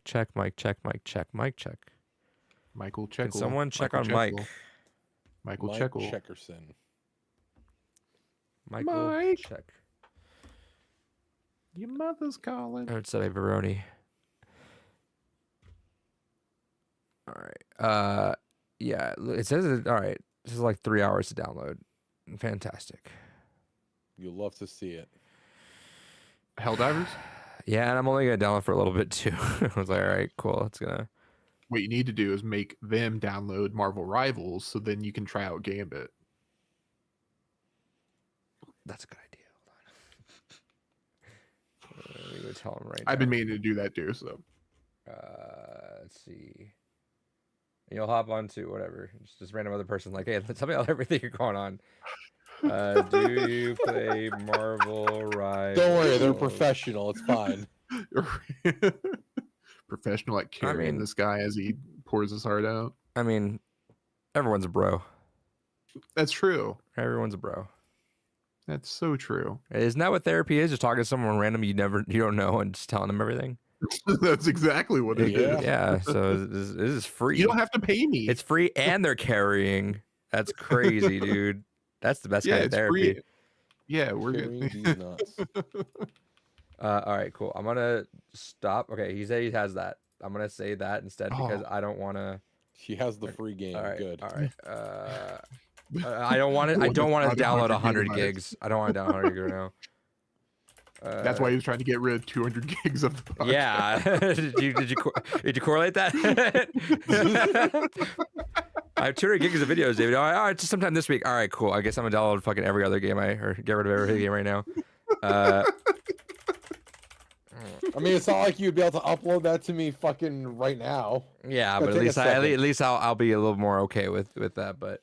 check, mic check, mic check, mic check. Michael Checkle. Can someone check Michael on Mike? Checkle. Michael Mike Checkle. Checkerson. Michael Mike. check. Your mother's calling. Oh, it's a Veroni. All right. Yeah, it says it. All right. This is like 3 hours to download. Fantastic. You'll love to see it. Helldivers? Yeah, and I'm only gonna download for a little bit too. I was like, all right, cool. It's gonna. What you need to do is make them download Marvel Rivals so then you can try out Gambit. That's a good idea. Hold on. Let me go tell him right I've now. been meaning to do that too, so. Let's see. You'll hop onto whatever, just random other person. Like, hey, tell me everything you're going on. Do you play Marvel Rivals? Don't worry, they're professional. It's fine. Professional at carrying mean- this guy as he pours his heart out. I mean, everyone's a bro. That's true. Everyone's a bro. That's so true. Isn't that what therapy is? Just talking to someone random you don't know and just telling them everything. That's exactly what it is. Yeah. Yeah. So this is free. You don't have to pay me. It's free and they're carrying. That's crazy, dude. That's the best kind of it's therapy. free. Yeah, we're Carrying good. these nuts. All right, cool. I'm gonna stop. Okay, he said he has that. I'm gonna say that instead because I don't want to. He has the free game. All right, Good. all right. I don't want to. I don't want to download 100 gigs. I don't want to download 100 gigs right now. That's why he was trying to get rid of 200 gigs of the podcast. Yeah. did you correlate that? I have 200 gigs of videos, David. All right, just sometime this week. All right, cool. I guess I'm gonna download fucking every other game or get rid of every game right now. I mean, it's not like you'd be able to upload that to me fucking right now. Yeah, It'll but take a at second. least I'll be a little more okay with that. But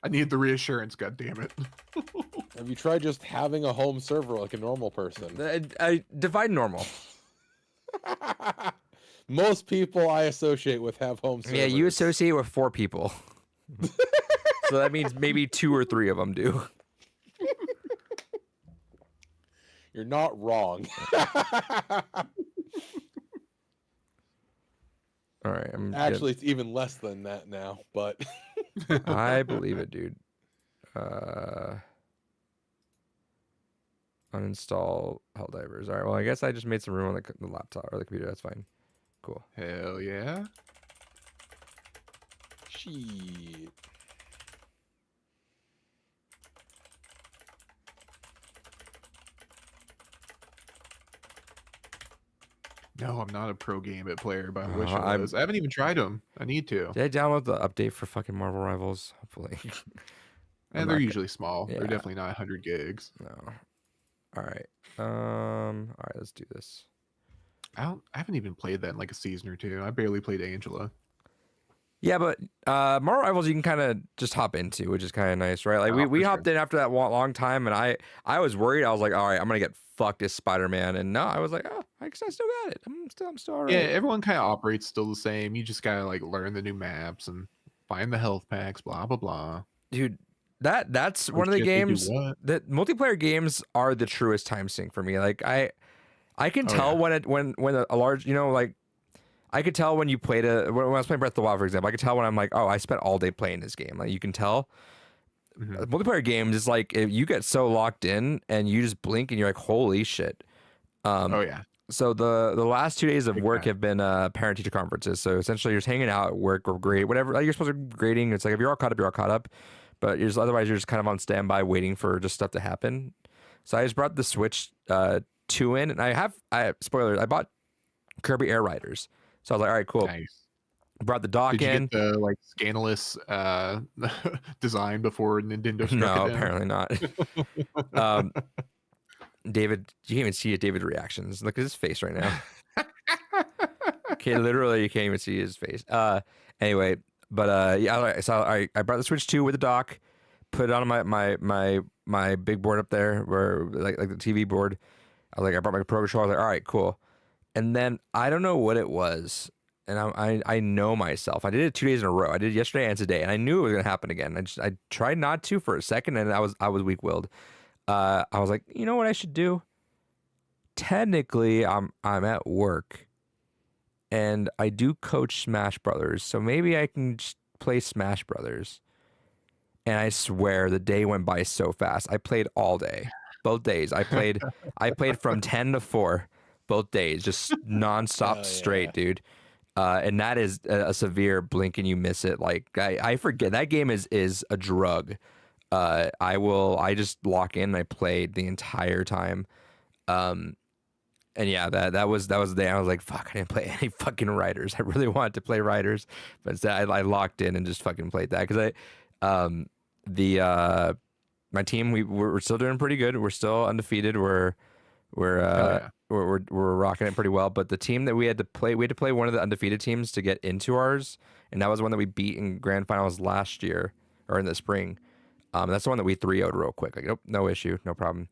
I need the reassurance, god damn it. Have you tried just having a home server like a normal person? I divide normal. Most people I associate with have home servers. Yeah, you associate with 4 people. So that means maybe 2 or 3 of them do. You're not wrong. All right, I'm Actually, it's even less than that now, but I believe it, dude. Uninstall Helldivers. All right, well, I guess I just made some room on the laptop or the computer. That's fine. Cool. Hell yeah. shit. No, I'm not a pro Gambit player, but I Oh, wish I was. I haven't even tried them. I need to. Did I download the update for fucking Marvel Rivals? Hopefully. I'm And they're not usually small. yeah. They're definitely not 100 gigs. No. All right. All right, let's do this. I haven't even played that in like a season or two. I barely played Angela. Yeah, but Marvel Rivals you can kind of just hop into, which is kind of nice, right? Like Oh, we for hopped in after that long time, and I was worried. I was like, all right, I'm gonna get fucked as Spider-Man, and no, I was like, oh, I guess I still got it. I'm still all right. Yeah, everyone kind of operates still the same. You just gotta like learn the new maps and find the health packs, blah blah blah. Dude, that's one of the shit, they do games what? that multiplayer games are the truest time sink for me. Like I can Oh, tell yeah. when a large, like I could tell when you played when I was playing Breath of the Wild, for example. I could tell when I'm like, oh, I spent all day playing this game. Like you can tell. Mhm. Multiplayer games is like if you get so locked in and you just blink and you're like, holy shit. Oh yeah. So the last 2 days of Big work time. have been parent teacher conferences. So essentially, you're just hanging out at work or grade whatever. Like you're supposed to be grading. It's like if you're all caught up, you're all caught up. But otherwise, you're just kind of on standby, waiting for just stuff to happen. So I just brought the Switch 2 in, and I spoilers. I bought Kirby Air Riders. So I was like, all right, cool. Nice. Brought the dock Did you in. get the like Scanalus design before Nintendo struck No, it down? apparently not. David, you can't even see David's reactions. Look at his face right now. Okay, literally, you can't even see his face. Anyway, but yeah, all right, so I brought the Switch 2 with the dock, put it on my big board up there, where like the TV board. I brought my Pro Controller. I was like, all right, cool. And then I don't know what it was, and I know myself. I did it 2 days in a row. I did it yesterday and today, and I knew it was gonna happen again. I tried not to for a second, and I was weak willed. I was like, you know what I should do? technically I'm at work, and I do coach Smash Brothers, so maybe I can just play Smash Brothers. And I swear the day went by so fast. I played all day, both days. I played from 10 to 4, both days, just nonstop Hell straight, yeah. dude. And that is a severe blink and you miss it. Like I forget that game is a drug. I just lock in and I played the entire time. And yeah, that was the day I was like, fuck, I didn't play any fucking Riders. I really wanted to play Riders, but instead I locked in and just fucking played that because my team we're still doing pretty good. We're still undefeated. We're yeah. we're rocking it pretty well. But the team that we had to play one of the undefeated teams to get into ours, and that was one that we beat in grand finals last year or in the spring. That's the one that we 3-0'd real quick. Like, nope, no issue, no problem.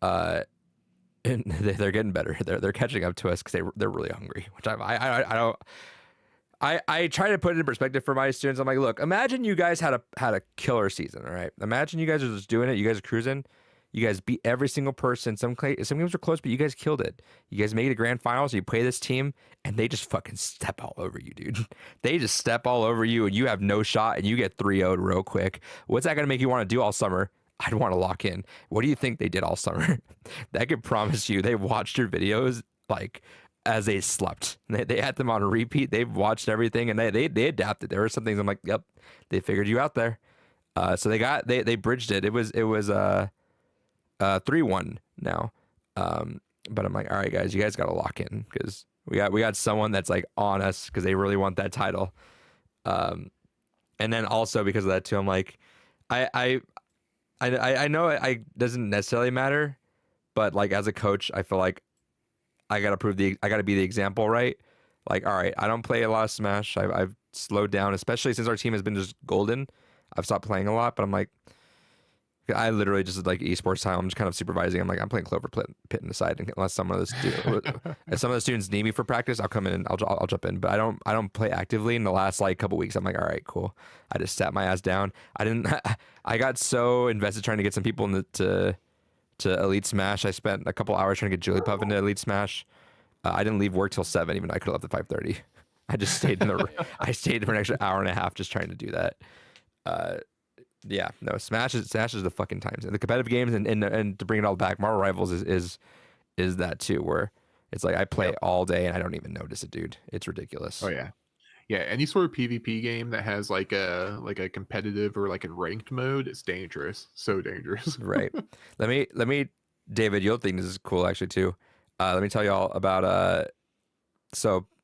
And they're getting better. They're catching up to us because they're really hungry. Which I don't. I try to put it in perspective for my students. I'm like, look, imagine you guys had a killer season. All right, imagine you guys are just doing it. You guys are cruising. You guys beat every single person. Some games were close, but you guys killed it. You guys made the grand finals. You play this team, and they just fucking step all over you, dude. They just step all over you, and you have no shot, and you get 3-0'd real quick. What's that gonna make you want to do all summer? I'd want to lock in. What do you think they did all summer? That could promise you they watched your videos like as they slept. They had them on repeat. They've watched everything and they adapted. There were some things I'm like, yep, they figured you out there. So they bridged it. It was 3-1 now. But I'm like, all right, guys, you guys got to lock in because we got someone that's like on us because they really want that title. And then also because of that too, I'm like, I know it doesn't necessarily matter, but like as a coach, I feel like I gotta be the example, right? Like, all right, I don't play a lot of Smash. I've slowed down, especially since our team has been just golden. I've stopped playing a lot, but I'm like, I literally just like esports time. I'm just kind of supervising. I'm like, I'm playing Clover Pit in the side unless some of the students need me for practice. I'll come in and I'll jump in, but I don't play actively. In the last like couple weeks, I'm like, all right, cool. I just sat my ass down. I got so invested trying to get some people to Elite Smash. I spent a couple hours trying to get Jigglypuff into Elite Smash. I didn't leave work till 7, even though I could have left at 5:30. I just stayed I stayed for an extra hour and a half just trying to do that. Yeah, no, Smash is the fucking times. And the competitive games and to bring it all back, Marvel Rivals is that too, where it's like I play all day and I don't even notice it, dude. It's ridiculous. Oh yeah. Yeah, any sort of PvP game that has like a competitive or like a ranked mode, it's dangerous. So dangerous. Right. Let me David, you'll think this is cool actually too. Let me tell you all about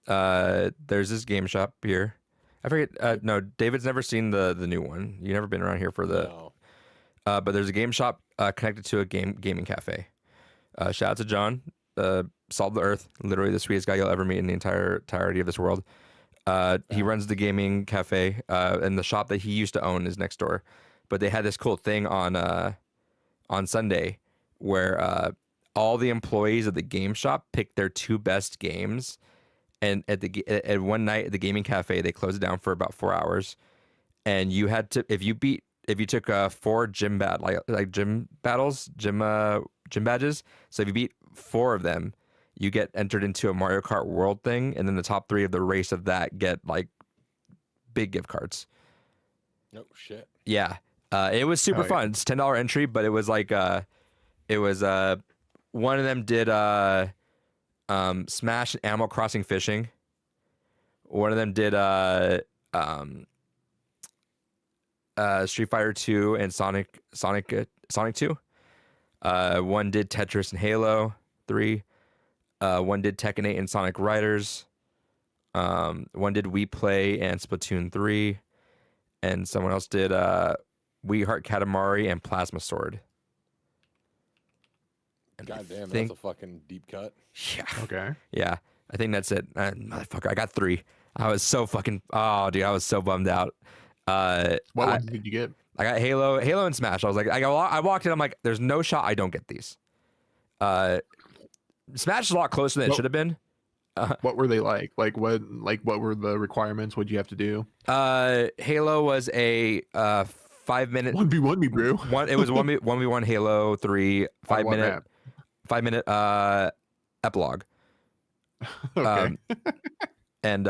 there's this game shop here. I forget. No, David's never seen the new one. You've never been around here for the. No. But there's a game shop connected to a gaming cafe. Shout out to John. Salt of the earth. Literally the sweetest guy you'll ever meet in the entirety of this world. He runs the gaming cafe, and the shop that he used to own is next door. But they had this cool thing on Sunday where all the employees of the game shop picked their 2 best games. And at one night at the gaming cafe, they closed it down for about 4 hours, and you had to if you took 4 gym gym badges. So if you beat 4 of them, you get entered into a Mario Kart World thing, and then the top 3 of the race of that get like big gift cards. Oh shit. Yeah, it was super fun. It's $10 entry, but it was like one of them did Smash and Animal Crossing fishing. One of them did Street Fighter 2 and Sonic 2. One did Tetris and Halo 3. One did Tekken 8 and Sonic Riders. One did We Play and Splatoon 3. And someone else did We Heart Katamari and Plasma Sword. God damn, that's a fucking deep cut. Yeah. Okay. Yeah. I think that's it. Motherfucker, I got 3. I was so fucking I was so bummed out. What ones did you get? I got Halo and Smash. I was like, I walked in, I'm like, there's no shot I don't get these. Smash is a lot closer than it should have been. What were they like? What were the requirements? What'd you have to do? Halo was a 5-minute 1v1 me, bro. It was 1v1 Halo 3 5 minute Epilogue. Okay. And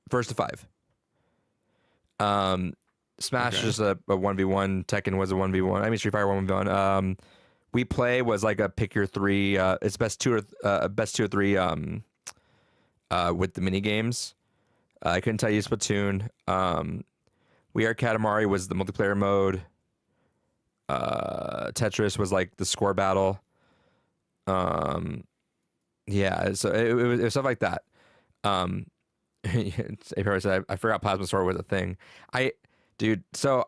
first to 5. Smash Okay. is a 1v1. Tekken was a 1v1. I mean, Street Fighter 1v1. We Play was like a pick your 3. It's best 2 or 3 with the mini games. I couldn't tell you Splatoon. We Are Katamari was the multiplayer mode. Tetris was like the score battle. Yeah, so it was stuff like that. April said, I forgot Plasma Sword was a thing. So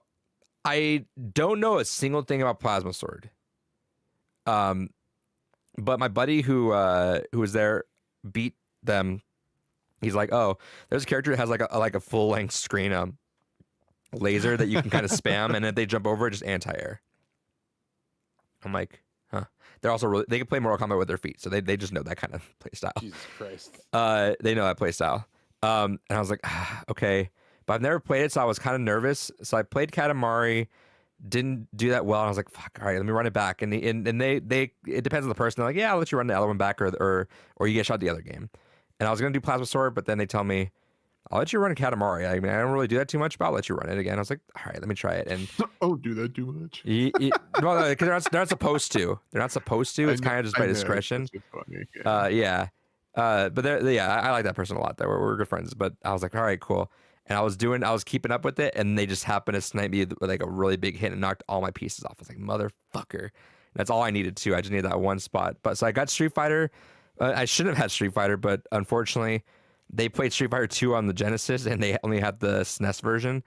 I don't know a single thing about Plasma Sword. But my buddy who was there beat them. He's like, oh, there's a character that has like a full length screen laser that you can kind of spam, and if they jump over it, just anti-air. I'm like, huh. They're also they can play Mortal Kombat with their feet, so they just know that kind of play style. Jesus Christ. They know that play style. And I was like, okay, but I've never played it, so I was kind of nervous. So I played Katamari, didn't do that well, and I was like, fuck, all right, let me run it back. And they it depends on the person. They're like, yeah, I'll let you run the other one back, or you get shot the other game. And I was gonna do Plasma Sword, but then they tell me, I'll let you run Katamari. I mean, I don't really do that too much, but I'll let you run it again. I was like, all right, let me try it. And Don't do that too much. well, because they're not supposed to. They're not supposed to. It's kind of just by discretion. It's funny. Yeah. But I like that person a lot. We're good friends. But I was like, all right, cool. And I was keeping up with it, and they just happened to snipe me with like a really big hit and knocked all my pieces off. I was like, motherfucker. And that's all I needed to. I just needed that one spot. But so I got Street Fighter. I shouldn't have had Street Fighter, but unfortunately, they played Street Fighter 2 on the Genesis, and they only had the SNES version.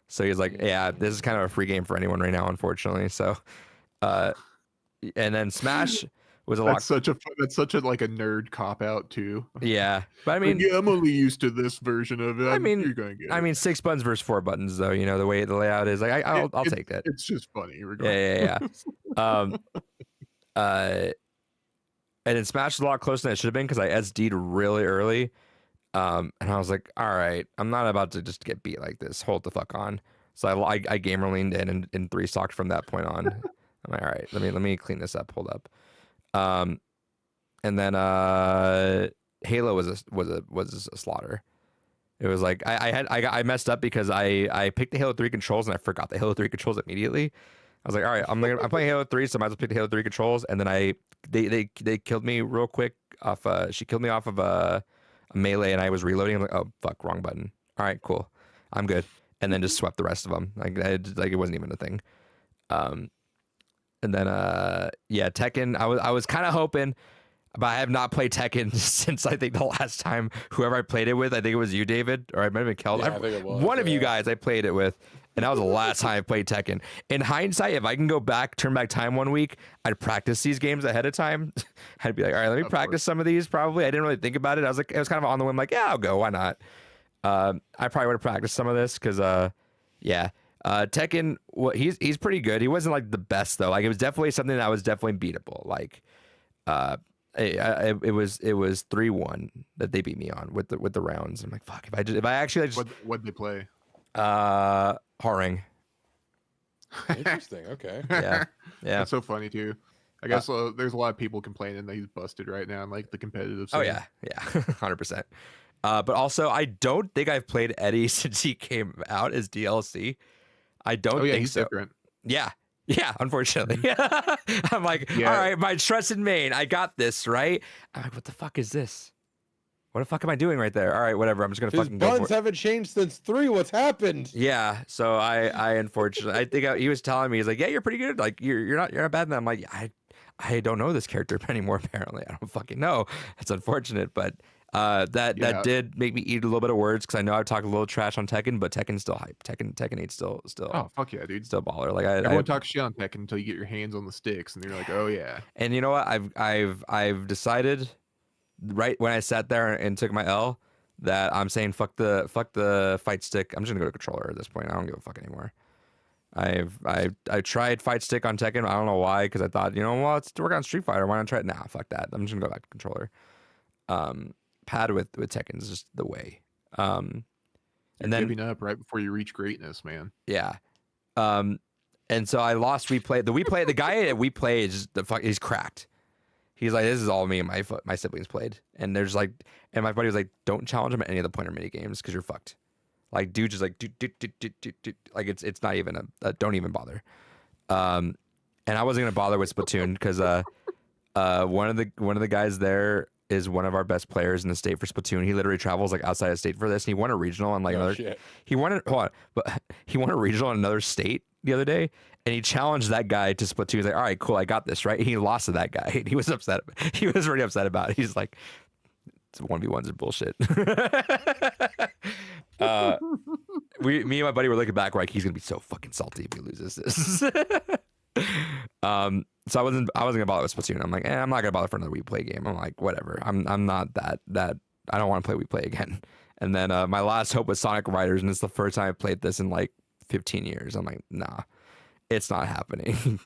So he's like, yeah, this is kind of a free game for anyone right now, unfortunately. So, and then Smash was a lot. That's such a like a nerd cop out too. Yeah, but I mean, yeah, I'm only used to this version of it. I mean, you're gonna get it. I mean, 6 buttons versus 4 buttons, though. You know the way the layout is. Like, I'll take that. It's just funny. Regardless. Yeah. And then Smash is a lot closer than it should have been because I SD'd really early. And I was like, all right, I'm not about to just get beat like this. Hold the fuck on. So I gamer leaned in and 3 stocked from that point on. I'm like, all right, let me clean this up. Hold up. And then Halo was a slaughter. It was like I messed up because I picked the Halo 3 controls and I forgot the Halo 3 controls immediately. I was like, all right, I'm playing Halo 3, so I might as well pick the Halo 3 controls. And then they killed me real quick off. She killed me off of a melee, and I was reloading. I'm like, oh fuck, wrong button. All right, cool, I'm good. And then just swept the rest of them. Like it wasn't even a thing. And then yeah, Tekken. I was kind of hoping, but I have not played Tekken since I think the last time whoever I played it with. I think it was you, David, or I might have been Kel. Yeah, I think it was, one of you guys I played it with. And that was the last time I played Tekken. In hindsight, if I can turn back time 1 week, I'd practice these games ahead of time. I'd be like, all right, let me practice some of these. Probably, I didn't really think about it. I was like, it was kind of on the whim, like, yeah, I'll go. Why not? I probably would have practiced some of this because, yeah, Tekken. Well, he's pretty good. He wasn't like the best though. Like it was definitely something that was definitely beatable. Like, it was 3-1 that they beat me on with the rounds. I'm like, fuck. If I actually just what'd they play? Haring. Interesting. Okay. Yeah. That's so funny too. I guess there's a lot of people complaining that he's busted right now in like the competitive scene. Oh yeah, 100%. But also, I don't think I've played Eddie since he came out as DLC. I don't think he's so. different. Yeah, unfortunately. I'm like, all right, my trusted main, I got this, right? I'm like, what the fuck is this? What the fuck am I doing right there? All right, whatever. I'm just gonna fucking go for it. His buns haven't changed since 3. What's happened? Yeah. So I unfortunately, I think he was telling me, he's like, yeah, you're pretty good. Like you're not bad. And I'm like, I don't know this character anymore. Apparently, I don't fucking know. It's unfortunate, but that did make me eat a little bit of words because I know I talked a little trash on Tekken, but Tekken's still hype. Tekken 8's still. Oh fuck yeah, dude. Still baller. Like everyone talks shit on Tekken until you get your hands on the sticks, and you're like, oh yeah. And you know what? I've decided right when I sat there and took my L that I'm saying fuck the fight stick. I'm just gonna go to controller at this point. I don't give a fuck anymore. I tried fight stick on Tekken. I don't know why, because I thought, you know, well, let's work on Street Fighter. Why not try it? Nah, fuck that. I'm just gonna go back to controller. Pad with Tekken is just the way. And then giving up right before you reach greatness, man. Yeah. And so I lost WePlay. The guy at WePlay is he's cracked. He's like, this is all me and my siblings played, and there's like, and my buddy was like, don't challenge him at any of the pointer mini games because you're fucked. Like, dude, just like, like it's not even don't even bother. And I wasn't gonna bother with Splatoon because one of the guys there is one of our best players in the state for Splatoon. He literally travels like outside of state for this, and he won a regional on like another. Shit. He won it. Hold on, but he won a regional in another state the other day, and he challenged that guy to Splatoon. He's like, "All right, cool, I got this." Right? He lost to that guy. And he was upset. He was really upset about it. He's like, "1v1s are bullshit." Me and my buddy were looking back like he's gonna be so fucking salty if he loses this. So I wasn't gonna bother with Splatoon. I'm like, I'm not gonna bother for another We Play game. I'm like, whatever. I'm not that I don't want to play We Play again. And then my last hope was Sonic Riders, and it's the first time I played this in like 15 years. I'm like, nah, it's not happening.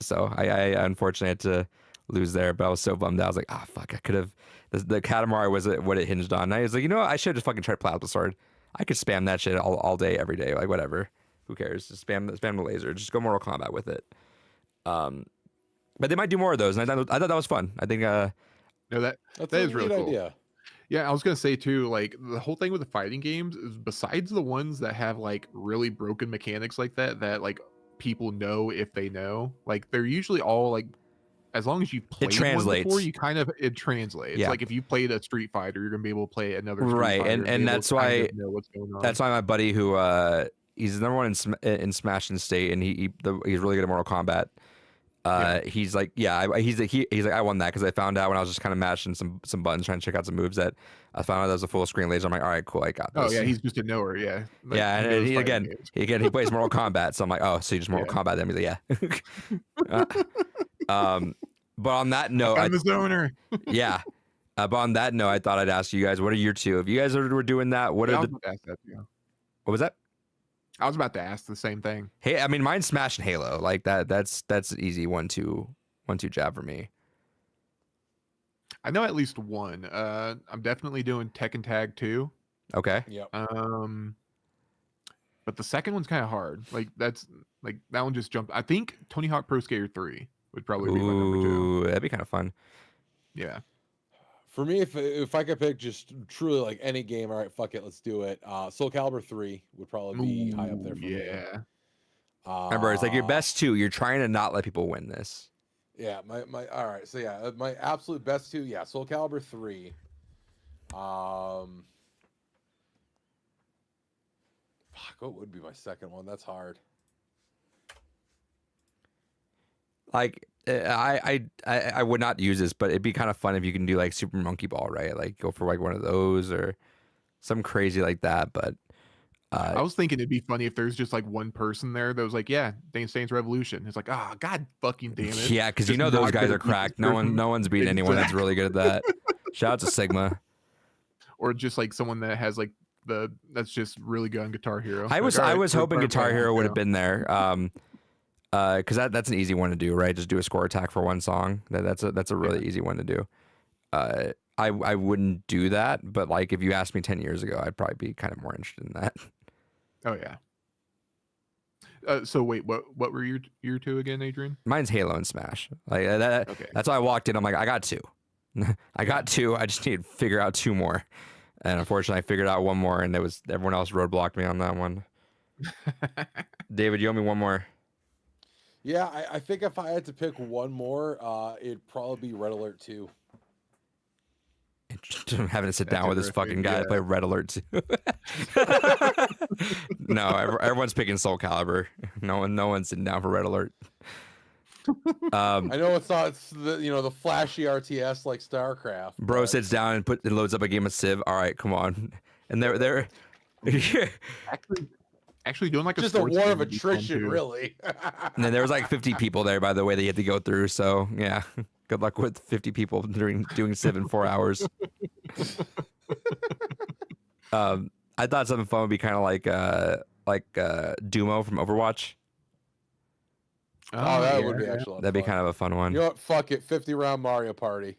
So I unfortunately had to lose there, but I was so bummed out. I was like, fuck, I could have. The Katamari was what it hinged on. And I was like, you know what? I should have just fucking tried to play out the sword. I could spam that shit all day, every day. Like, whatever. Who cares? Just spam the laser. Just go Mortal Kombat with it. But they might do more of those, and I thought that was fun. I think No, that That's is a really neat cool. idea. Yeah, I was gonna say too, like the whole thing with the fighting games is besides the ones that have like really broken mechanics like that like people know if they know, like they're usually all like as long as you've played one translates. before, it translates. Yeah. Like if you played a Street Fighter, you're gonna be able to play another Street Right, Fighter and be able that's to kind why- of know what's going on. that's why my buddy who he's the number one in Smash in state, and he's really good at Mortal Kombat. He's like, he's like, I won that because I found out when I was just kind of mashing some buttons trying to check out some moves that I found out that was a full screen laser. I'm like, all right, cool, I got this. Oh yeah, he's just a knower. Yeah. Like, Yeah, he and knows he fighting again games. he plays Mortal Kombat, so I'm like, oh, so you just Mortal Kombat? Then he's like, yeah. But on that note, I'm the zoner. yeah. But on that note, I thought I'd ask you guys, what are your two? If you guys were doing that, what Yeah, I are was the? about to ask that, yeah. What was that? I was about to ask the same thing. Hey, I mean, mine's Smash and Halo. Like that. That's an easy 1-2 jab for me. I know at least one. I'm definitely doing Tekken Tag 2. Okay. Yep. But the second one's kind of hard. Like that's like that one just jumped. I think Tony Hawk Pro Skater 3 would probably be my number 2. Ooh, that'd be kind of fun. Yeah. For me, if I could pick just truly like any game, all right, fuck it, let's do it. Soul Calibur 3 would probably be high up there for me. Yeah. Remember, it's like your best two. You're trying to not let people win this. Yeah, my all right. So yeah, my absolute best two, yeah, Soul Calibur 3. Fuck, what would be my second one? That's hard. Like I would not use this, but it'd be kind of fun if you can do like Super Monkey Ball, right? Like go for like one of those or something crazy like that. But I was thinking it'd be funny if there's just like one person there that was like, yeah, Dance Dance Revolution. It's like, god fucking damn it. yeah, because you Just know those not guys gonna are beat this cracked. person. No one's beating anyone that's really good at that. Shout out to Sigma. Or just like someone that has like that's just really good on Guitar Hero. I Like, was all right, hoping start Guitar playing, Hero would have you been there. Because that's an easy one to do, right? Just do a score attack for one song. That's a really easy one to do. I wouldn't do that, but like if you asked me 10 years ago, I'd probably be kind of more interested in that. know? Oh yeah. So wait, what were your two again, Adrian? Mine's Halo and Smash. Like that. Okay. That's why I walked in. I'm like, I got two. I got two. I just need to figure out two more. And unfortunately, I figured out one more, and it was everyone else roadblocked me on that one. David, you owe me one more. Yeah, I think if I had to pick one more, it'd probably be Red Alert 2. I'm having to sit That's down with this interesting, fucking guy to yeah. play Red Alert 2. No, everyone's picking Soul Calibur. No one's sitting down for Red Alert. I know it's not the flashy RTS like StarCraft. Bro but- sits down and loads up a game of Civ. All right, come on. And they're Actually doing like just a sports war game of would be fun, attrition, too. really. and then there was like 50 people there, by the way, that you had to go through. So yeah, good luck with 50 people doing Civ in 4 hours. I thought something fun would be kind of like Dumo from Overwatch. Oh, that yeah, would be yeah. actually. That'd be kind of a fun one. You know what? Fuck it. 50 round Mario Party.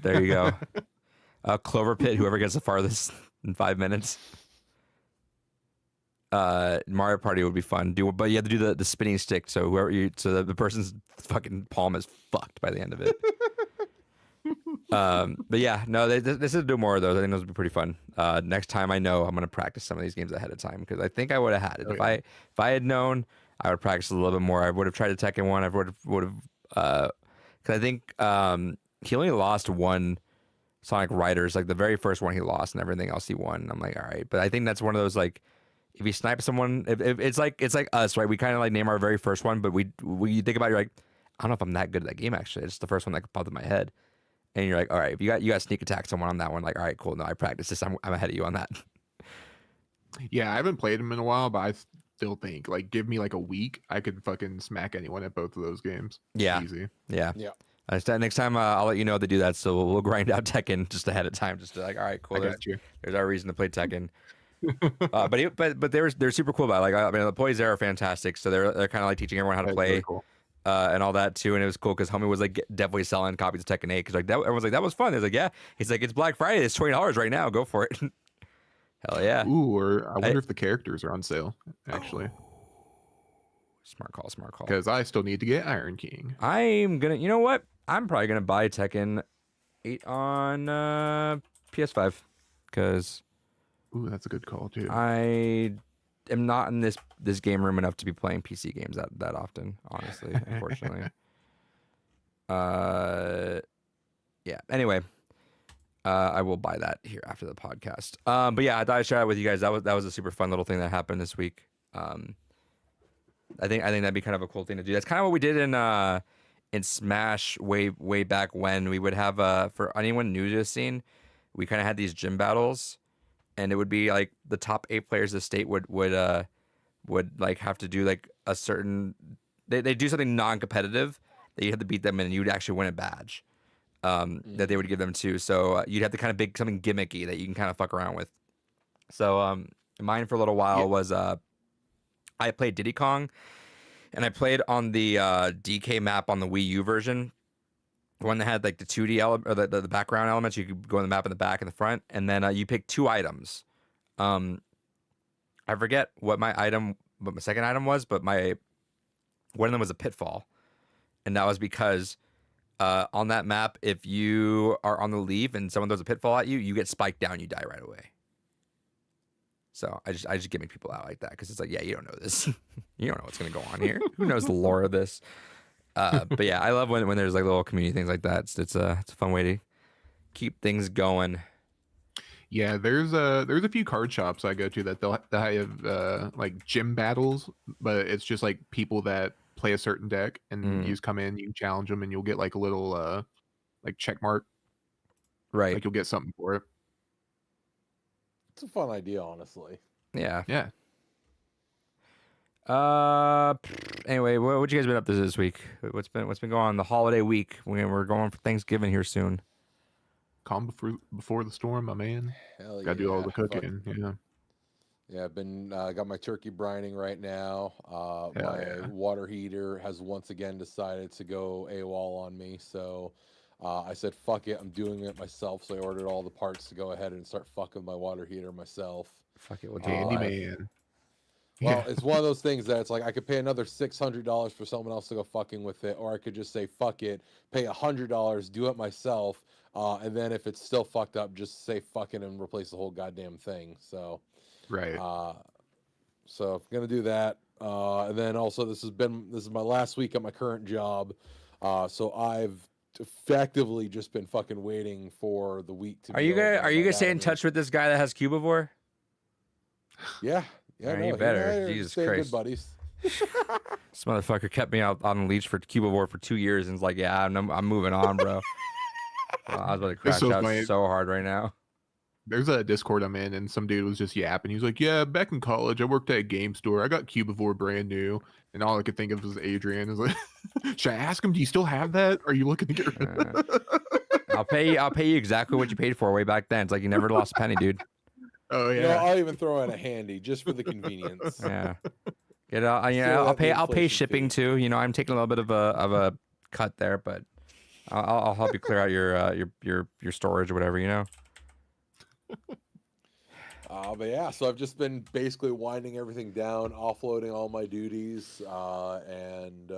There you go. Clover Pit, whoever gets the farthest in 5 minutes. Mario Party would be fun. But you have to do the spinning stick, so the person's fucking palm is fucked by the end of it. But yeah, no, this is do more of those. I think those would be pretty fun. Next time I know, I'm gonna practice some of these games ahead of time because I think I would have had it if I had known. I would practice a little bit more. I would have tried the Tekken one. I would have because I think he only lost one Sonic Riders, like the very first one he lost, and everything else he won. I'm like, all right, but I think that's one of those like. If you snipe someone, if it's like us, right? We kind of like name our very first one, but we think about it, you're like, I don't know if I'm that good at that game actually. It's the first one that popped in my head, and you're like, all right, if you got sneak attack someone on that one, like, all right, cool. No, I practiced this. I'm ahead of you on that. Yeah, I haven't played them in a while, but I still think like give me like a week, I could fucking smack anyone at both of those games. Yeah, easy. Yeah. Next time we'll let you know to do that. So we'll grind out Tekken just ahead of time, just to like, all right, cool. There's our reason to play Tekken. But they're super cool about it. Like I mean the employees there are fantastic, so they're kind of like teaching everyone how to play, really cool. And all that too. And it was cool because homie was like definitely selling copies of Tekken 8 because like everyone's like that was fun. He's like yeah, he's like it's Black Friday, it's $20 right now, go for it. Hell yeah. Ooh, or I wonder if the characters are on sale actually. Smart call. Because I still need to get Iron King. I'm gonna, you know what? I'm probably gonna buy Tekken 8 on PS5 because. Ooh, that's a good call too. I am not in this game room enough to be playing PC games that often, honestly, unfortunately. Yeah. Anyway, I will buy that here after the podcast. But yeah, I thought I'd share it with you guys. That was a super fun little thing that happened this week. I think that'd be kind of a cool thing to do. That's kind of what we did in Smash way back when. We would have for anyone new to the scene, we kind of had these gym battles. And it would be like the top 8 players of the state would like have to do like a certain they do something non-competitive that you have to beat them and you'd actually win a badge that they would give them too. So you'd have to kind of pick something gimmicky that you can kind of fuck around with. So mine for a little while was I played Diddy Kong, and I played on the DK map on the Wii U version. The one that had like the 2D element or the background elements, you could go in the map in the back and the front, and then you pick 2 items. I forget what my second item was, but one of them was a pitfall, and that was because on that map, if you are on the leaf and someone throws a pitfall at you, you get spiked down, you die right away. So I just gimmick people out like that because it's like, yeah, you don't know this, you don't know what's gonna go on here. Who knows the lore of this? But yeah, I love when there's like little community things like that. It's a fun way to keep things going. Yeah, there's a few card shops I go to that they'll have like gym battles, but it's just like people that play a certain deck, and you just come in, you challenge them, and you'll get like a little like check mark. Right. Like you'll get something for it. It's a fun idea, honestly. Yeah. Yeah. Anyway, what you guys been up to this week? What's been going on the holiday week? We're going for Thanksgiving here soon. Calm before the storm, my man. Hell Gotta do all the cooking. Yeah, I've been got my turkey brining right now. My water heater has once again decided to go AWOL on me, so I said fuck it, I'm doing it myself. So I ordered all the parts to go ahead and start fucking my water heater myself. Fuck it, with handyman. Well, it's one of those things that it's like I could pay another $600 for someone else to go fucking with it, or I could just say fuck it, pay $100, do it myself, and then if it's still fucked up, just say fucking and replace the whole goddamn thing. So, right. So I'm gonna do that, and then also this is my last week at my current job, so I've effectively just been fucking waiting for the week to. Are you gonna stay in touch with this guy that has Cubivore? Yeah. Yeah, you better. Jesus Christ. Good buddies. This motherfucker kept me out on the leash for Cubivore for 2 years, and it's like, yeah, I'm moving on, bro. I was about to crash out so hard right now. There's a Discord I'm in, and some dude was just yapping. He was like, yeah, back in college, I worked at a game store. I got Cubivore brand new, and all I could think of was Adrian. I was like, should I ask him, do you still have that? Are you looking to get rid of it? I'll pay you exactly what you paid for way back then. It's like you never lost a penny, dude. Oh yeah. You know, I'll even throw in a handy just for the convenience. Yeah. I'll pay shipping too. You know, I'm taking a little bit of a cut there, but I'll help you clear out your storage or whatever. You know. But yeah, so I've just been basically winding everything down, offloading all my duties, and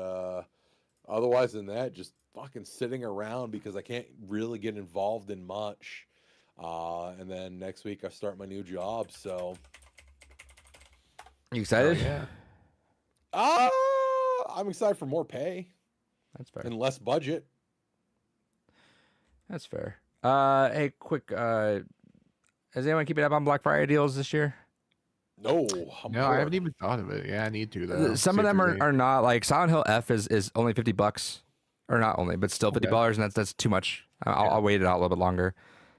otherwise than that, just fucking sitting around because I can't really get involved in much. And then next week I start my new job, so You excited? Yeah. I'm excited for more pay That's fair. and less budget. That's fair. Hey, quick. Has anyone keeping up on Black Friday deals this year? No, No, I haven't even thought of it. Yeah, I need to though. Some See of if them there's are not. Like Silent Hill F is only $50, or not only, but still $50, Okay. and that's too much. I'll wait it out a little bit longer.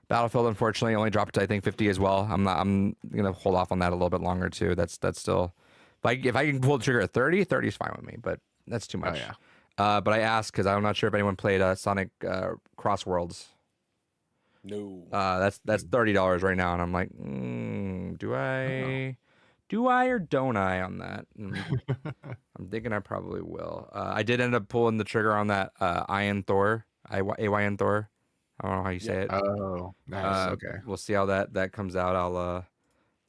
Battlefield, unfortunately, only dropped to I think 50 as well. I'm gonna hold off on that a little bit longer too. That's still, if I can pull the trigger at 30, 30 is fine with me, but that's too much. yeah. But I asked because I'm not sure if anyone played Sonic Cross Worlds. No. That's $30 right now, and I'm like, do I or don't I on that? I'm thinking I probably will. I did end up pulling the trigger on that Iron Thor, AYN Thor. I don't know how you say it. Oh, nice. Okay. We'll see how that comes out. I'll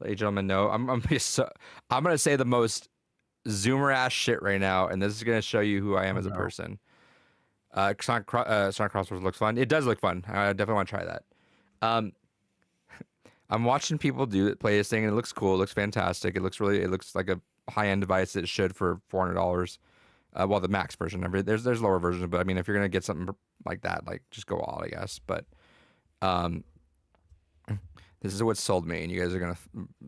let you gentlemen know. I'm gonna say the most zoomer ass shit right now, and this is gonna show you who I am as a person. Sonic Crosswords looks fun. It does look fun. I definitely want to try that. I'm watching people play this thing, and it looks cool. It looks fantastic. It looks like a high end device. It should for $400. Well, the max version. There's lower versions, but I mean, if you're gonna get something like that, like just go all, I guess. But this is what sold me, and you guys are gonna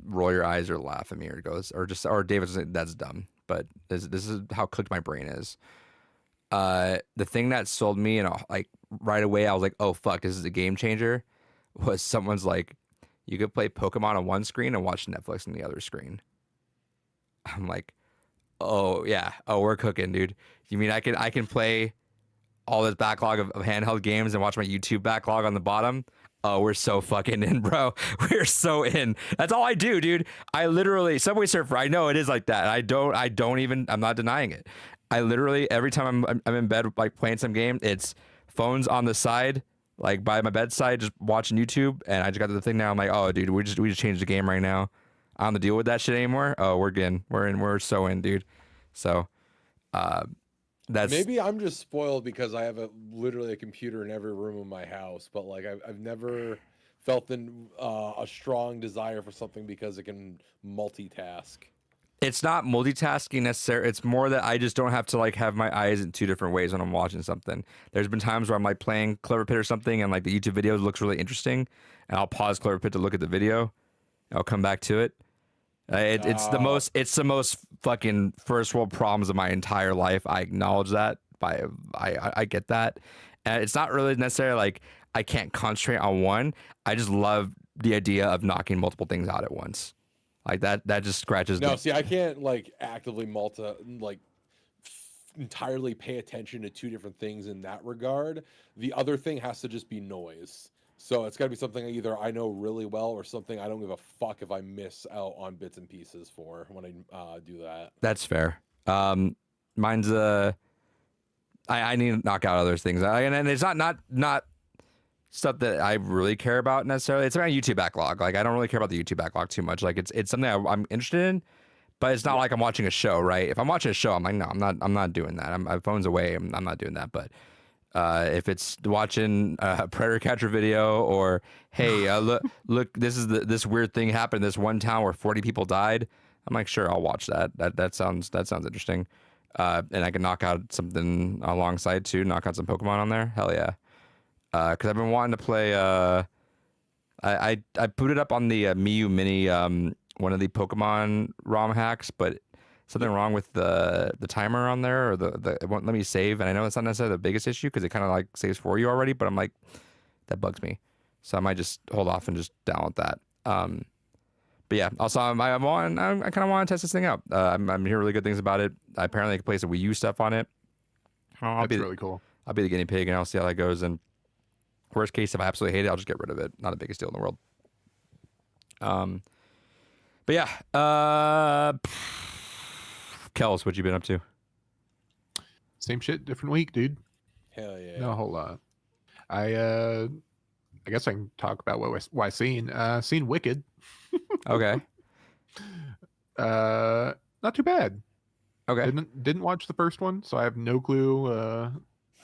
roll your eyes or laugh at me or David's that's dumb. But this is how cooked my brain is. The thing that sold me, and like right away, I was like, "Oh fuck, this is a game changer." Was someone's like, you could play Pokemon on one screen and watch Netflix on the other screen. I'm like, oh yeah, oh we're cooking, dude. You mean I can play all this backlog of handheld games and watch my YouTube backlog on the bottom? Oh, we're so fucking in, bro. We're so in. That's all I do, dude. I literally Subway Surfer. I know it is like that. I don't even. I'm not denying it. I literally every time I'm in bed like playing some game, it's phones on the side, like by my bedside, just watching YouTube. And I just got to the thing now. I'm like, oh, dude, we just changed the game right now. I don't have to deal with that shit anymore. Oh, we're in. We're so in, dude. So, that's maybe I'm just spoiled because I have literally a computer in every room of my house. But like I've never felt a strong desire for something because it can multitask. It's not multitasking necessarily. It's more that I just don't have to like have my eyes in two different ways when I'm watching something. There's been times where I'm like playing Clever Pit or something, and like the YouTube video looks really interesting, and I'll pause Clever Pit to look at the video. I'll come back to it. It's the most fucking first world problems of my entire life. I acknowledge that. I get that, and it's not really necessarily like I can't concentrate on one. I just love the idea of knocking multiple things out at once. Like that just scratches. No, see, I can't like actively entirely pay attention to two different things in that regard. The other thing has to just be noise. So it's got to be something either I know really well or something I don't give a fuck if I miss out on bits and pieces for when I do that. That's fair. Mine's I need to knock out other things, and it's not stuff that I really care about necessarily. It's around YouTube backlog. Like I don't really care about the YouTube backlog too much. Like it's something I'm interested in, but it's not like I'm watching a show, right? If I'm watching a show, I'm like, no, I'm not doing that. My phone's away. I'm not doing that. But if it's watching a Predator Catcher video or hey, look, this weird thing happened in this one town where 40 people died. I'm like, sure, I'll watch that. That sounds interesting. And I can knock out something alongside too. Knock out some Pokemon on there. Hell yeah. Because I've been wanting to play. I booted up on the Miu Mini, one of the Pokemon ROM hacks, but something wrong with the timer on there, or it won't let me save. And I know it's not necessarily the biggest issue because it kind of like saves for you already, but I'm like, that bugs me. So I might just hold off and just download that. But yeah, also I kind of want to test this thing out. I'm hearing really good things about it. Apparently, I can play some Wii U stuff on it. That's really cool. I'll be the guinea pig, and I'll see how that goes. And worst case, if I absolutely hate it, I'll just get rid of it. Not the biggest deal in the world. But yeah, Kels, what you been up to? Same shit, different week, dude. Hell yeah. No whole lot. I guess I can talk about what I seen. Seen Wicked. Okay. Not too bad. Okay. Didn't watch the first one, so I have no clue.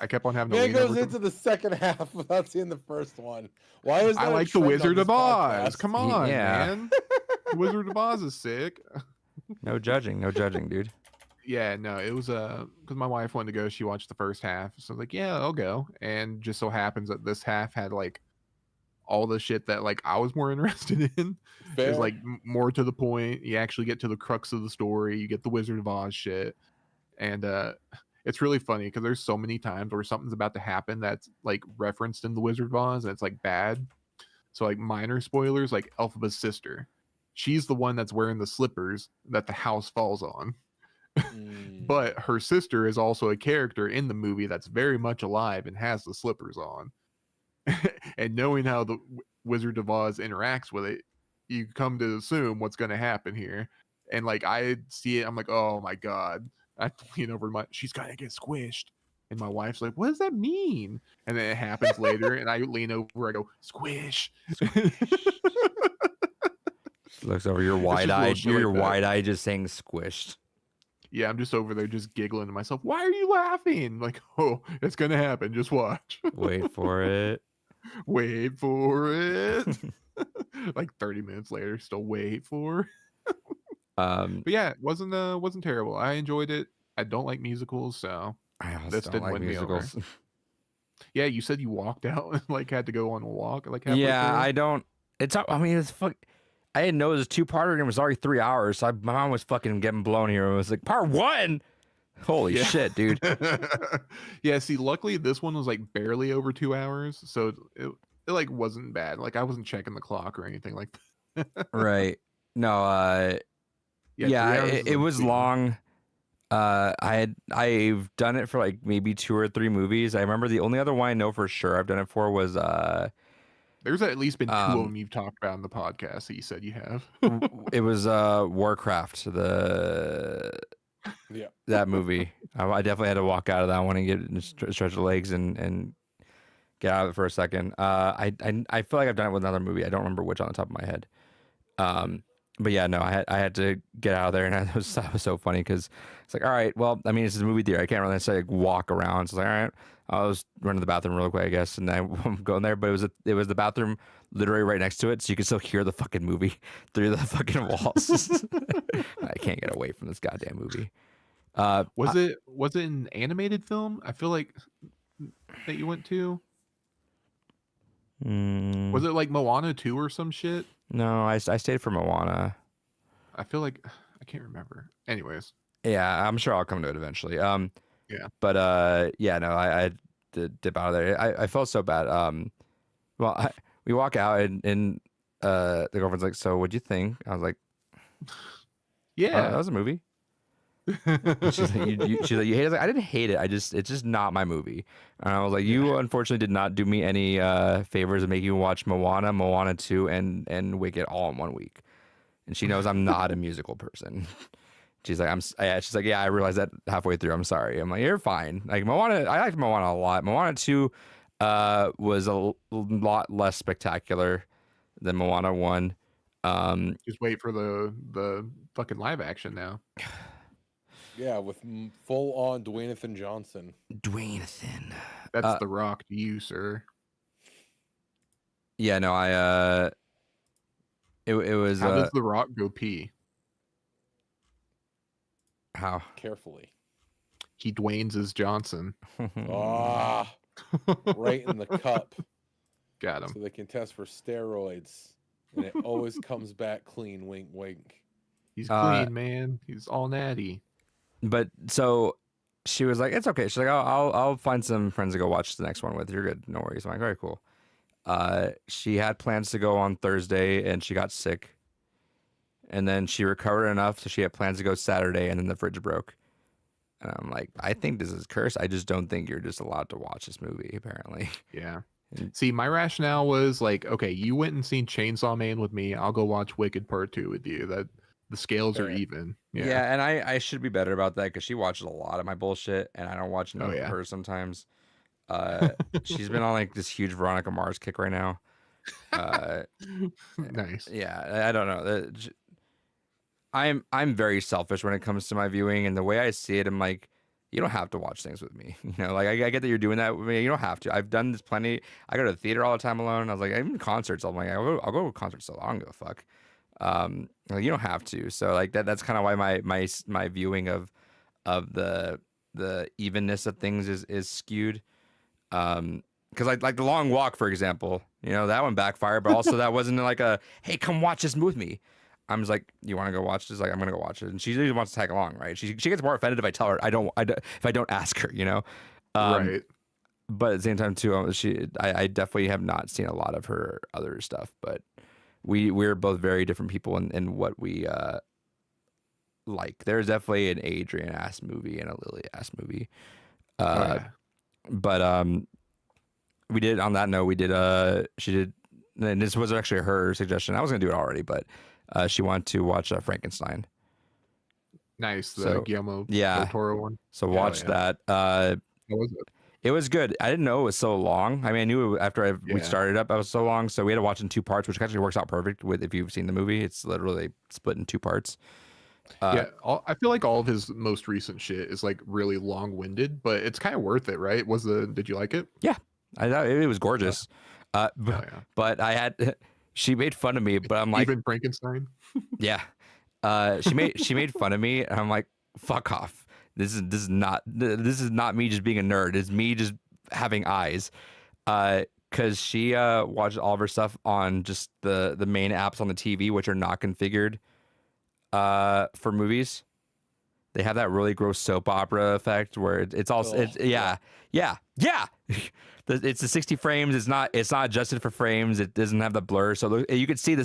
I kept on having to Man lean goes over. into the second half without seeing the first one. Why is that? I a like the trend on Wizard this of Oz. podcast? Come on, Yeah. man. The Wizard of Oz is sick. No judging, dude. Yeah, no, it was because my wife wanted to go. She watched the first half, so I was like, yeah, I'll go. And just so happens that this half had like all the shit that like I was more interested in. Fair. Is like more to the point. You actually get to the crux of the story. You get the Wizard of Oz shit, and it's really funny because there's so many times where something's about to happen that's like referenced in the Wizard of Oz, and it's like bad. So like minor spoilers, like Elphaba's sister, she's the one that's wearing the slippers that the house falls on. But her sister is also a character in the movie that's very much alive and has the slippers on. And knowing how the Wizard of Oz interacts with it, you come to assume what's going to happen here. And like I see it, I'm like, oh my god. I lean over she's gonna get squished. And my wife's like, what does that mean? And then it happens later, and I lean over, I go, squish. Looks over your wide-eyed. You're wide-eyed, just saying squished. Yeah, I'm just over there just giggling to myself. Why are you laughing? Like, oh, it's gonna happen. Just watch. Wait for it. Wait for it. Like 30 minutes later, still wait for. But yeah, it wasn't terrible. I enjoyed it. I don't like musicals, so I also this don't didn't like win musicals. me over. Yeah, you said you walked out and like had to go on a walk. Like Yeah, through. I don't. It's. I mean, it's fuck. I didn't know it was a 2-parter and it was already 3 hours. So my mom was fucking getting blown here. It was like part 1. Holy shit, dude. Yeah, see, luckily this one was like barely over 2 hours, so it like wasn't bad. Like I wasn't checking the clock or anything like that. Right. No, yeah, 3 hours it was insane. long. I've done it for like maybe 2 or 3 movies. I remember the only other one I know for sure I've done it for was there's at least been 2 of them you've talked about in the podcast that you said you have. it was Warcraft, that movie. I definitely had to walk out of that one and get stretch the legs and get out of it for a second. I feel like I've done it with another movie. I don't remember which on the top of my head. But yeah, no, I had to get out of there, and that was so funny because it's like, all right, well, I mean, it's a movie theater. I can't really necessarily like, walk around. So it's like, all right, I'll just run to the bathroom real quick, I guess, and then I'm going there. But it was the bathroom literally right next to it, so you could still hear the fucking movie through the fucking walls. I can't get away from this goddamn movie. Was it an animated film? I feel like that you went to. Was it like Moana 2 or some shit? No, I stayed for Moana. I feel like I can't remember. Anyways. Yeah, I'm sure I'll come to it eventually. Yeah. But yeah, no, I had to dip out of there. I felt so bad. Well, we walk out and the girlfriend's like, "So, what'd you think?" I was like, "Yeah, that was a movie." She's like, she's like, "You hate it?" I was like, I didn't hate it. It's just not my movie. And I was like, "You unfortunately did not do me any favors of making me watch Moana 2, and Wicked all in 1 week." And she knows I'm not a musical person. She's like, she's like, "Yeah, I realized that halfway through. I'm sorry." I'm like, "You're fine." Like Moana, I liked Moana a lot. Moana 2 was a lot less spectacular than Moana 1. Just wait for the fucking live action now. Yeah, with full on Dwayne Johnson. Dwayne. That's The Rock to you, sir. Yeah, no, it was. How does The Rock go pee? How? Carefully. He Dwayne's as Johnson. Ah, right in the cup. Got him. So they can test for steroids, and it always comes back clean. Wink, wink. He's clean, man. He's all natty. But so she was like, "It's okay." She's like, "I'll find some friends to go watch the next one with. You're good, no worries." I'm like, "Very cool." She had plans to go on Thursday, and she got sick. And then she recovered enough, so she had plans to go Saturday, and then the fridge broke. And I'm like, I think this is cursed. I just don't think you're just allowed to watch this movie, apparently. Yeah. See, my rationale was like, okay, you went and seen Chainsaw Man with me. I'll go watch Wicked Part 2 with you. That the scales are even. Yeah, and I should be better about that because she watches a lot of my bullshit, and I don't watch enough of her sometimes. She's been on like this huge Veronica Mars kick right now. Uh, Nice. yeah, I don't know. I'm very selfish when it comes to my viewing, and the way I see it, I'm like, you don't have to watch things with me. You know, like I get that you're doing that with me. You don't have to. I've done this plenty. I go to the theater all the time alone. I was like, even concerts. I'm like, I'll go to concerts so long. I don't give a fuck. Like, you don't have to. So like that's kind of why my viewing of the evenness of things is skewed. Because like the long walk, for example, you know, that one backfired, but also that wasn't like a, hey, come watch this with me. I'm just like, you want to go watch this? Like, I'm gonna go watch it, and she usually wants to tag along, right? She gets more offended if I tell her if I don't ask her, you know. Right. But at the same time too, I definitely have not seen a lot of her other stuff, but we're both very different people in what we like. There's definitely an Adrian ass movie and a Lily ass movie. Oh, yeah. But we did, on that note, she did, and this was actually her suggestion. I was gonna do it already, but she wanted to watch Frankenstein. Nice. The So, Guillermo yeah. del Toro one. So Yeah, watch yeah. that. How was it? It was good. I didn't know it was so long. I mean, I knew after we Yeah. started up, I was so long. So we had to watch in two parts, which actually works out perfect with if you've seen the movie. It's literally split in two parts. Yeah, I feel like all of his most recent shit is like really long-winded, but it's kind of worth it, right? Did you like it? I thought it was gorgeous. Oh, yeah. But I had she made fun of me, but I'm like, Even Frankenstein. yeah. She made fun of me, and I'm like, fuck off. This is not me just being a nerd. It's me just having eyes. Because she watched all of her stuff on just the main apps on the TV, which are not configured for movies. They have that really gross soap opera effect where it's all yeah. It's the 60 frames. It's not adjusted for frames. It doesn't have the blur, so you could see the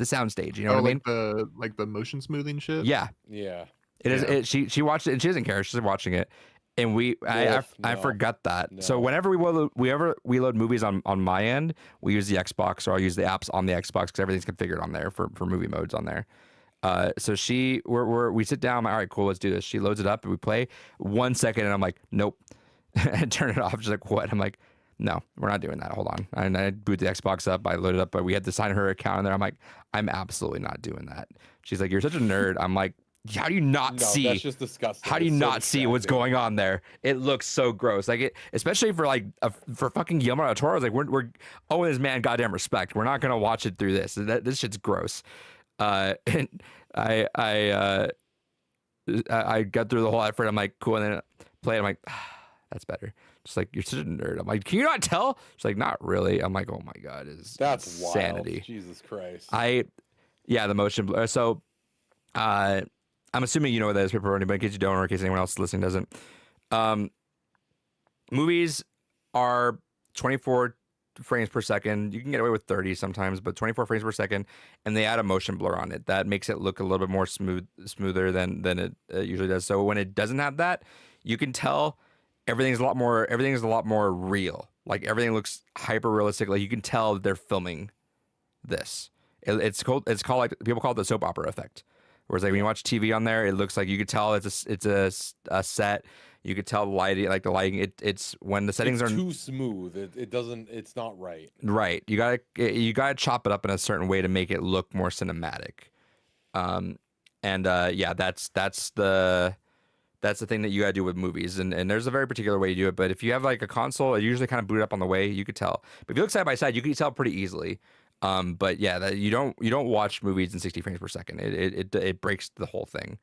sound stage. You know what I mean? Like the motion smoothing shit. Yeah, Yeah. it is. She watched it and she doesn't care. She's watching it, and I No. forgot that. So No. whenever we load movies on my end, we use the Xbox, or I'll use the apps on the Xbox because everything's configured on there for movie modes on there. So we sit down. I'm like, all right, cool, let's do this. She loads it up and we play 1 second, and I'm like, nope, and turn it off. She's like, what? I'm like, no, we're not doing that. Hold on. And I boot the Xbox up. I load it up, but we had to sign her account in there. I'm like, I'm absolutely not doing that. She's like, you're such a nerd. I'm like, how do you not No, see? that's just disgusting. How do you It's so not see what's distracting. going on there? It looks so gross. Like it, especially for for fucking Guillermo del Toro. Like we're owing this man goddamn respect. We're not gonna watch it through this. This shit's gross. And I got through the whole effort. I'm like, cool, and then play it. I'm like, that's better. Just like, you're such a nerd. I'm like, can you not tell? She's like, not really. I'm like, oh my god, That's insanity. wild. Jesus Christ. The motion blur. So, I'm assuming you know what that is, Pepperoni, but in case you don't, or in case anyone else listening doesn't, movies are 24 frames per second. You can get away with 30 sometimes, but 24 frames per second, and they add a motion blur on it. That makes it look a little bit more smoother than it usually does. So when it doesn't have that, you can tell everything's a lot more real. Like everything looks hyper realistic. Like you can tell that they're filming this. It's called like, people call it the soap opera effect. Whereas like when you watch TV on there, it looks like you could tell it's a set. You could tell the lighting, it's when the settings it's are too smooth. It doesn't. It's not right. right. You gotta chop it up in a certain way to make it look more cinematic. That's the thing that you gotta do with movies, and there's a very particular way you do it. But if you have like a console, it usually kind of boot up on the way. You could tell. But if you look side by side, you can tell pretty easily. But yeah, you don't watch movies in 60 frames per second. It breaks the whole thing.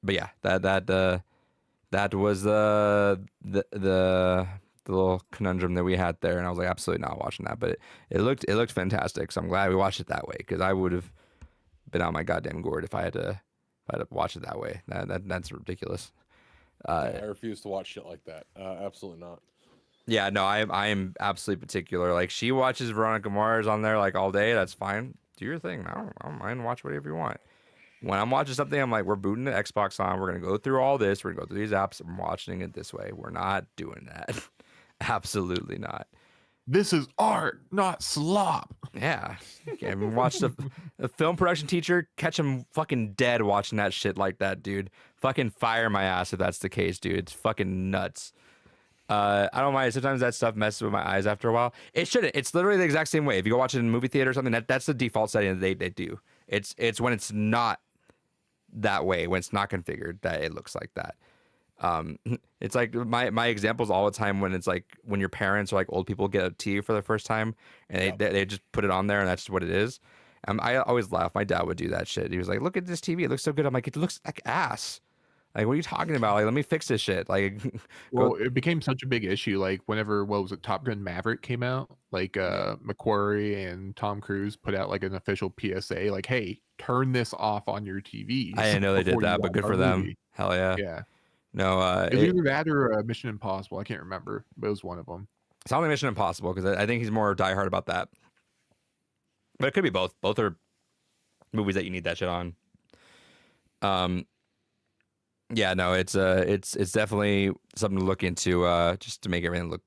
But yeah, that was the little conundrum that we had there, and I was like, absolutely not watching that. But it looked fantastic, so I'm glad we watched it that way, because I would have been on my goddamn gourd if I had to watch it that way. That's ridiculous. I refuse to watch shit like that. Absolutely not. Yeah, no, I am absolutely particular. Like, she watches Veronica Mars on there like all day. That's fine. Do your thing. I don't mind. Watch whatever you want. When I'm watching something, I'm like, we're booting the Xbox on. We're gonna go through all this. We're gonna go through these apps. I'm watching it this way. We're not doing that. Absolutely not. This is art, not slop. Yeah. Can't even watch the film production teacher, catch him fucking dead watching that shit like that, dude. Fucking fire my ass if that's the case, dude. It's fucking nuts. I don't mind. Sometimes that stuff messes with my eyes after a while. It shouldn't. It's literally the exact same way. If you go watch it in a movie theater or something, that's the default setting that they do. It's when it's not that way, when it's not configured, that it looks like that. It's like my examples all the time when it's like when your parents or like old people get a TV for the first time and they just put it on there and that's just what it is. I always laugh. My dad would do that shit. He was like, "Look at this TV. It looks so good." I'm like, "It looks like ass. Like, what are you talking about? Like, let me fix this shit." Like, Well, it became such a big issue. Like whenever what was it, Top Gun Maverick came out, like McQuarrie and Tom Cruise put out like an official PSA, like, "Hey, turn this off on your TVs." I didn't know they did before you that, but watch good our for them. movie." Hell yeah. Yeah, No, it was either that or Mission Impossible. I can't remember, but it was one of them. it's only Mission Impossible because I think he's more diehard about that. But it could be both. Both are movies that you need that shit on. Yeah, no, it's definitely something to look into, just to make everything look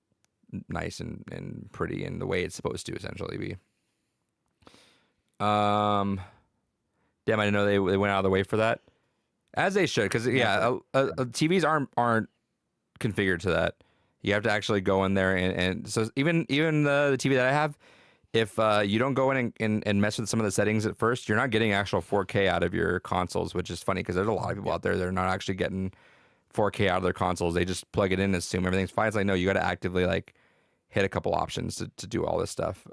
nice and pretty and the way it's supposed to essentially be. Damn, I didn't know they went out of the way for that, as they should, because TVs aren't configured to that. You have to actually go in there and so even the TV that I have, if you don't go in and mess with some of the settings at first, you're not getting actual 4K out of your consoles, which is funny because there's a lot of people out there that are not actually getting 4K out of their consoles. They just plug it in and assume everything's fine. It's like, no, you got to actively like hit a couple options to do all this stuff.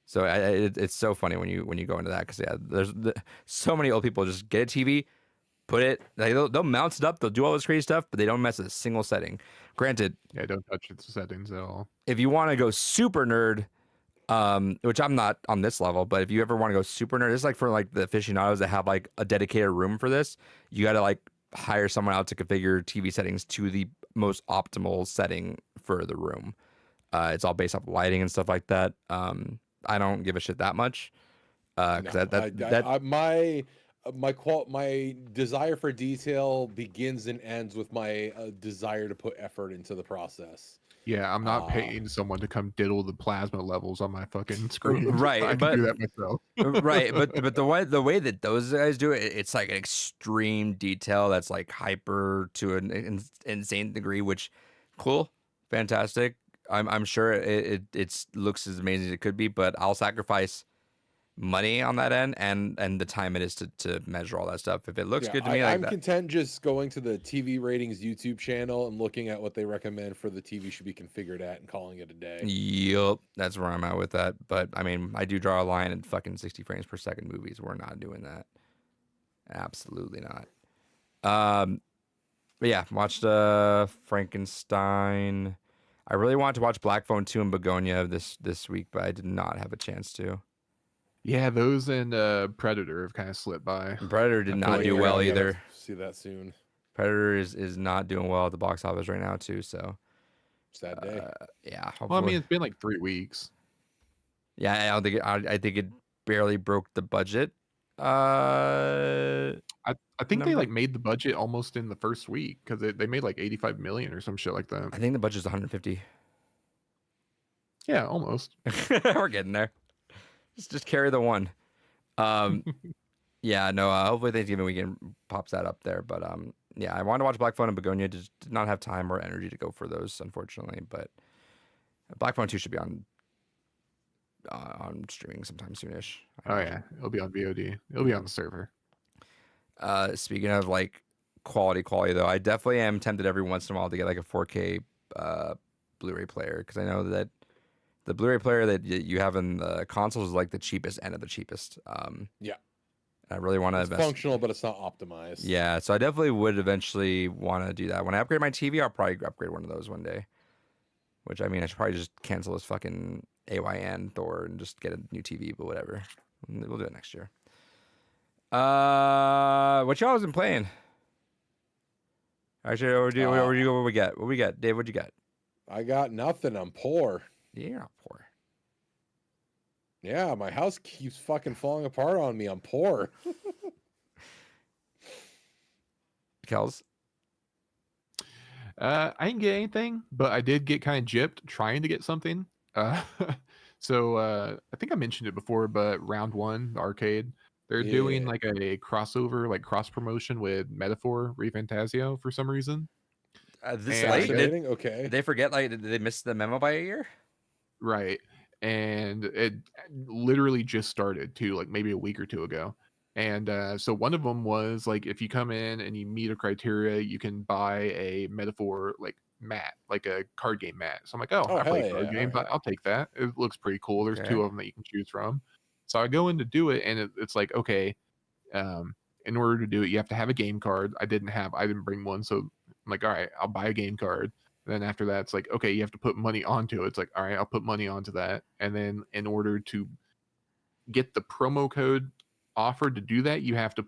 So it's so funny when you go into that because there's so many old people just get a TV, put it, they'll mount it up, they'll do all this crazy stuff, but they don't mess with a single setting. Granted, Yeah, don't touch its settings at all. if you want to go super nerd, which I'm not on this level, but if you ever want to go super nerd, it's like for like the aficionados that have like a dedicated room for this, you got to like hire someone out to configure TV settings to the most optimal setting for the room. It's all based off lighting and stuff like that. I don't give a shit that much. Because my desire for detail begins and ends with my desire to put effort into the process. Yeah, I'm not paying someone to come diddle the plasma levels on my fucking screen. Right, I can do that myself. Right, but the way that those guys do it, it's like an extreme detail that's like hyper to an insane degree. Which, cool, fantastic. I'm sure it looks as amazing as it could be, but I'll sacrifice money on that end and the time it is to measure all that stuff. If it looks good to me, I'm content just going to the TV ratings YouTube channel and looking at what they recommend for the TV should be configured at and calling it a day. Yup, that's where I'm at with that. But I mean, I do draw a line at fucking 60 frames per second movies. We're not doing that. Absolutely not. But yeah, watched Frankenstein. I really wanted to watch Black Phone 2 and Begonia this week, but I did not have a chance to. Yeah, those and Predator have kind of slipped by. Predator did not do well either. See that soon. Predator is not doing well at the box office right now too. So sad day. Yeah. Hopefully. Well, I mean, it's been like 3 weeks. Yeah, I don't think I think it barely broke the budget. I think they like made the budget almost in the first week because they made like 85 million or some shit like that. I think the budget's 150. Yeah, almost. We're getting there. Just carry the one. Yeah, no, hopefully Thanksgiving weekend pops that up there. But yeah, I wanted to watch Black Phone and Begonia, just did not have time or energy to go for those, unfortunately. But Black Phone 2 should be on streaming sometime soonish. Oh yeah, it'll be on VOD. It'll be on the server. Speaking of like quality though, I definitely am tempted every once in a while to get like a 4K Blu-ray player because I know that the Blu-ray player that you have in the consoles is like the cheapest end of the cheapest. Yeah. I really want to invest. It's functional, but it's not optimized. Yeah, so I definitely would eventually want to do that. When I upgrade my TV, I'll probably upgrade one of those one day. Which, I mean, I should probably just cancel this fucking AYN Thor and just get a new TV, but whatever. We'll do it next year. What y'all been playing? Actually, what we got? What we got? Dave, what you got? I got nothing. I'm poor. Yeah, you're not poor. Yeah, my house keeps fucking falling apart on me. I'm poor. Kels? I didn't get anything, but I did get kind of gypped trying to get something. So I think I mentioned it before, but Round One, the arcade, they're doing like a crossover, like cross promotion with Metaphor ReFantasio for some reason. This And late? Fascinating. Okay. Did they forget? Like, did they miss the memo by a year? Right. And it literally just started too, like maybe a week or two ago. And so one of them was like, if you come in and you meet a criteria, you can buy a metaphor like mat, like a card game mat. So I'm like, oh, Oh, I play hell card yeah, games. alright. I'll take that. It looks pretty cool. There's Okay. two of them that you can choose from. So I go in to do it, and it's like, okay, in order to do it, you have to have a game card. I didn't bring one. So I'm like, all right, I'll buy a game card. Then after that, it's like, okay, you have to put money onto it. It's like, all right, I'll put money onto that. And then in order to get the promo code offered to do that, you have to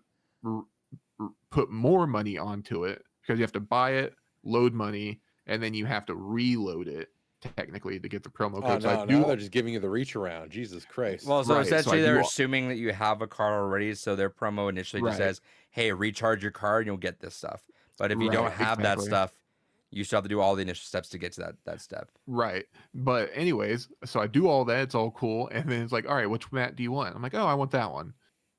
put more money onto it because you have to buy it, load money, and then you have to reload it technically to get the promo Oh code. So no, I do now they're just giving you the reach around. Jesus Christ. Well, so Right, so I essentially do they're all- assuming that you have a card already, so their promo initially just Right. says, "Hey, recharge your card, and you'll get this stuff." But if you don't Right, have that exactly. stuff, you still have to do all the initial steps to get to that step. Right. But anyways, so I do all that. It's all cool. And then it's like, all right, which mat do you want? I'm like, oh, I want that one.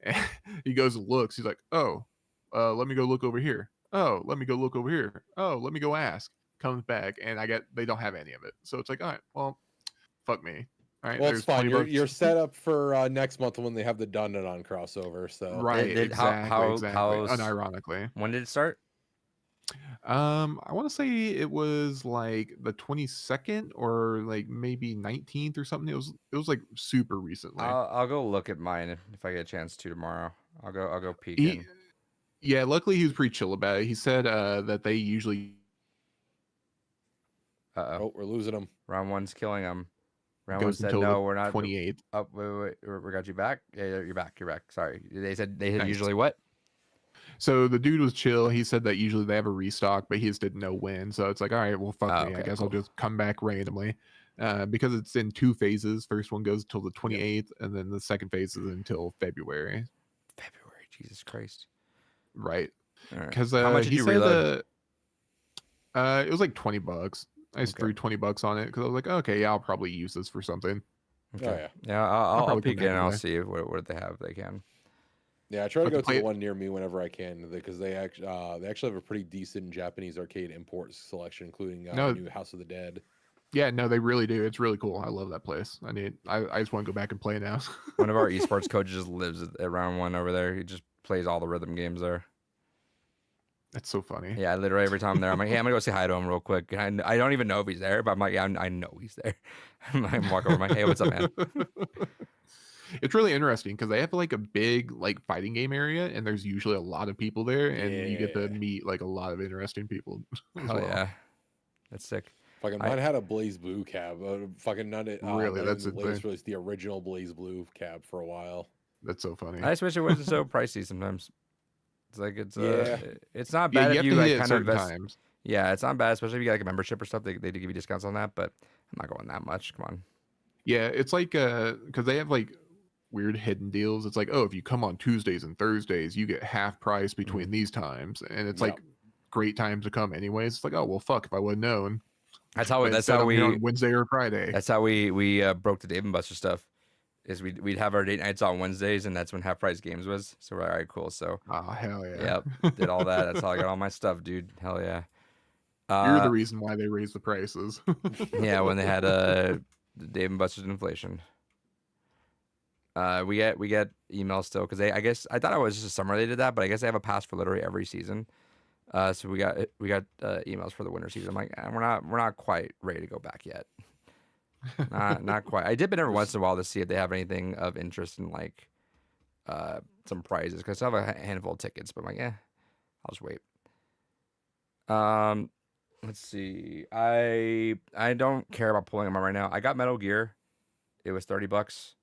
And he goes and looks. He's like, oh, let me go look over here. Oh, let me go look over here. Oh, let me go ask. Comes back, and they don't have any of it. So it's like, all right, well, fuck me. All right, Well, there's it's fine. 20 You're bucks. you're set up for next month when they have the Dun-Dun crossover. So Right, exactly, exactly. how's- Unironically. When did it start? I want to say it was like the 22nd or like maybe 19th or something. It was like super recently. I'll go look at mine if I get a chance to tomorrow. I'll go peek He, in. yeah, luckily he was pretty chill about it. He said that they usually Uh-oh. oh, we're losing them. Round one's killing them. Round one goes said, until no, the we're not. 28th. Oh, wait, we got you back? Yeah, you're back. Sorry. They said Nice. usually what? So the dude was chill. He said that usually they have a restock, but he just didn't know when. So it's like, all right, well, fuck Oh, me. I okay, guess cool. I'll just come back randomly. Because it's in two phases. First one goes till the 28th, and then the second phase is until February. February, Jesus Christ. Right. All right. Because How much did he you said reload? it was like $20. I just Okay. threw $20 on it because I was like, okay, yeah, I'll probably use this for something. Oh yeah. Yeah, I'll probably come peek back in and I'll today. see what they have. They can. Yeah, I try to But go to to play the it- one near me whenever I can because they actually have a pretty decent Japanese arcade import selection, including No. the new House of the Dead. Yeah, no, they really do. It's really cool. I love that place. I just want to go back and play now. One of our esports coaches lives at round one over there. He just plays all the rhythm games there. That's so funny. Yeah, literally every time I'm there, I'm like, hey, I'm gonna go say hi to him real quick. And I don't even know if he's there, but I'm like, yeah, I know he's there. I'm walking over, I'm like, hey, what's up, man? It's really interesting because they have like a big like fighting game area, and there's usually a lot of people there, and you get to Yeah. meet like a lot of interesting people. as Hell well. yeah, that's sick. Fucking I- mine had a Blaze Blue cab. Fucking none of Really? not That's even the it latest there? release, the original Blaze Blue cab for a while. That's so funny. I just wish it wasn't so pricey sometimes. It's like Yeah. it's not Yeah, bad you if have you to like hit it kind of certain invest. times. Yeah, it's not bad, especially if you get like a membership or stuff. They do give you discounts on that, but I'm not going that much. Come on. Yeah, it's like because they have like weird hidden deals. It's like, oh, if you come on Tuesdays and Thursdays, you get half price between these times, and it's Yep. like great times to come anyways. It's like, oh well, fuck if I would have known. That's how But that's instead how I'm here we on Wednesday or Friday. that's how we broke the Dave and Buster stuff. Is we'd have our date nights on Wednesdays, and that's when half price games was. So we're all right, cool. So Oh hell yeah! yep, did all that. That's how I got all my stuff, dude. Hell yeah. You're the reason why they raised the prices. Yeah, when they had Dave and Buster's inflation. We get emails still because I guess I thought it was just a summer they did that, but I guess they have a pass for literally every season. So we got emails for the winter season. I'm like, we're not quite ready to go back yet. Not quite. I dip in every once in a while to see if they have anything of interest in like some prizes because I have a handful of tickets, but I'm like, I'll just wait. Let's see. I don't care about pulling them out right now. I got Metal Gear. It was $30.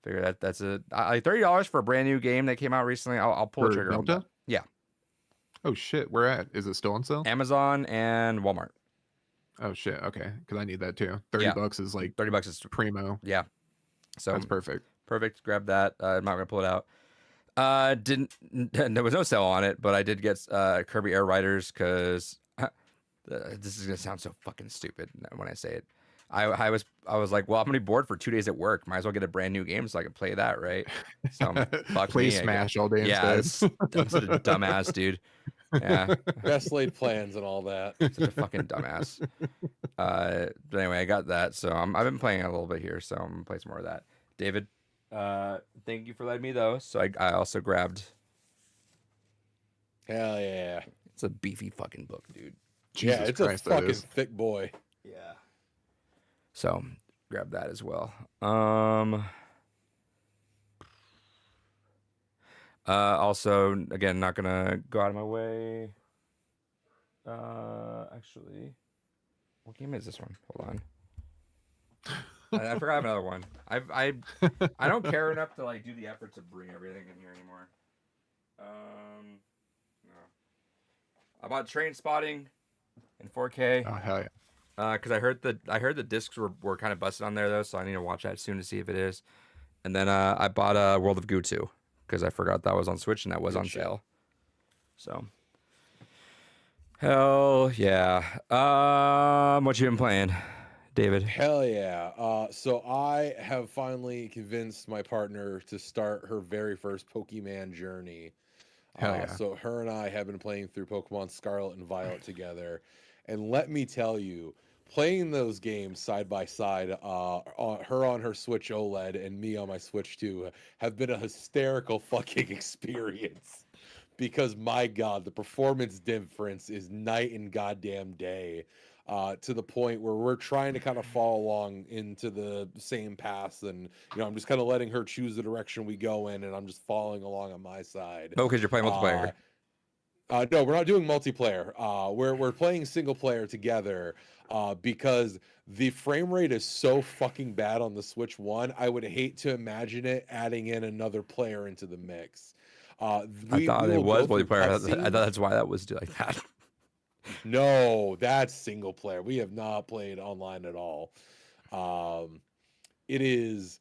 Figure that's like $30 for a brand new game that came out recently. I'll pull the For trigger on Delta? that. Yeah, Oh shit, where at? Is it still on sale? Amazon and Walmart. Oh shit, okay, because I need that too. $30 Yeah. is like $30 is primo. yeah. So That's perfect. perfect. Grab that. I'm not gonna pull it out. There was no sale on it, but I did get Kirby Air Riders because this is gonna sound so fucking stupid when I say it. I was like, well, I'm gonna be bored for 2 days at work. Might as well get a brand new game so I can play that, right? So fuck Play me, Smash all day Yeah, instead. I'm such a dumbass, dude. Yeah, Best laid plans and all that. such a fucking dumbass. But anyway, I got that, so I've been playing a little bit here, so I'm gonna play some more of that. David, thank you for letting me though. So I also grabbed. Hell yeah. It's a beefy fucking book, dude. Jesus yeah, it's Christ, a that fucking is. thick boy. Yeah. So grab that as well. Also, again, not gonna go out of my way. Actually, what game is this one? Hold on. I forgot another one. I don't care enough to like do the effort to bring everything in here anymore. No. I bought Train Spotting in 4K. Oh hell yeah! Because I heard the discs were kind of busted on there though, so I need to watch that soon to see if it is. And then I bought World of Goo 2 because I forgot that was on Switch and that was Good on shit. sale. So hell yeah. What you been playing, David? Hell yeah. So I have finally convinced my partner to start her very first Pokemon journey. Hell yeah! So her and I have been playing through Pokemon Scarlet and Violet together. And let me tell you, playing those games side by side, her on her Switch OLED and me on my Switch 2, have been a hysterical fucking experience. Because my God, the performance difference is night and goddamn day. To the point where we're trying to kind of follow along into the same paths, and I'm just kind of letting her choose the direction we go in, and I'm just following along on my side. Oh, because you're playing multiplayer. No, we're not doing multiplayer. We're playing single player together. Because the frame rate is so fucking bad on the Switch 1. I would hate to imagine it adding in another player into the mix. I thought it was multiplayer. I thought that's why that was like that. No, that's single player. We have not played online at all. It is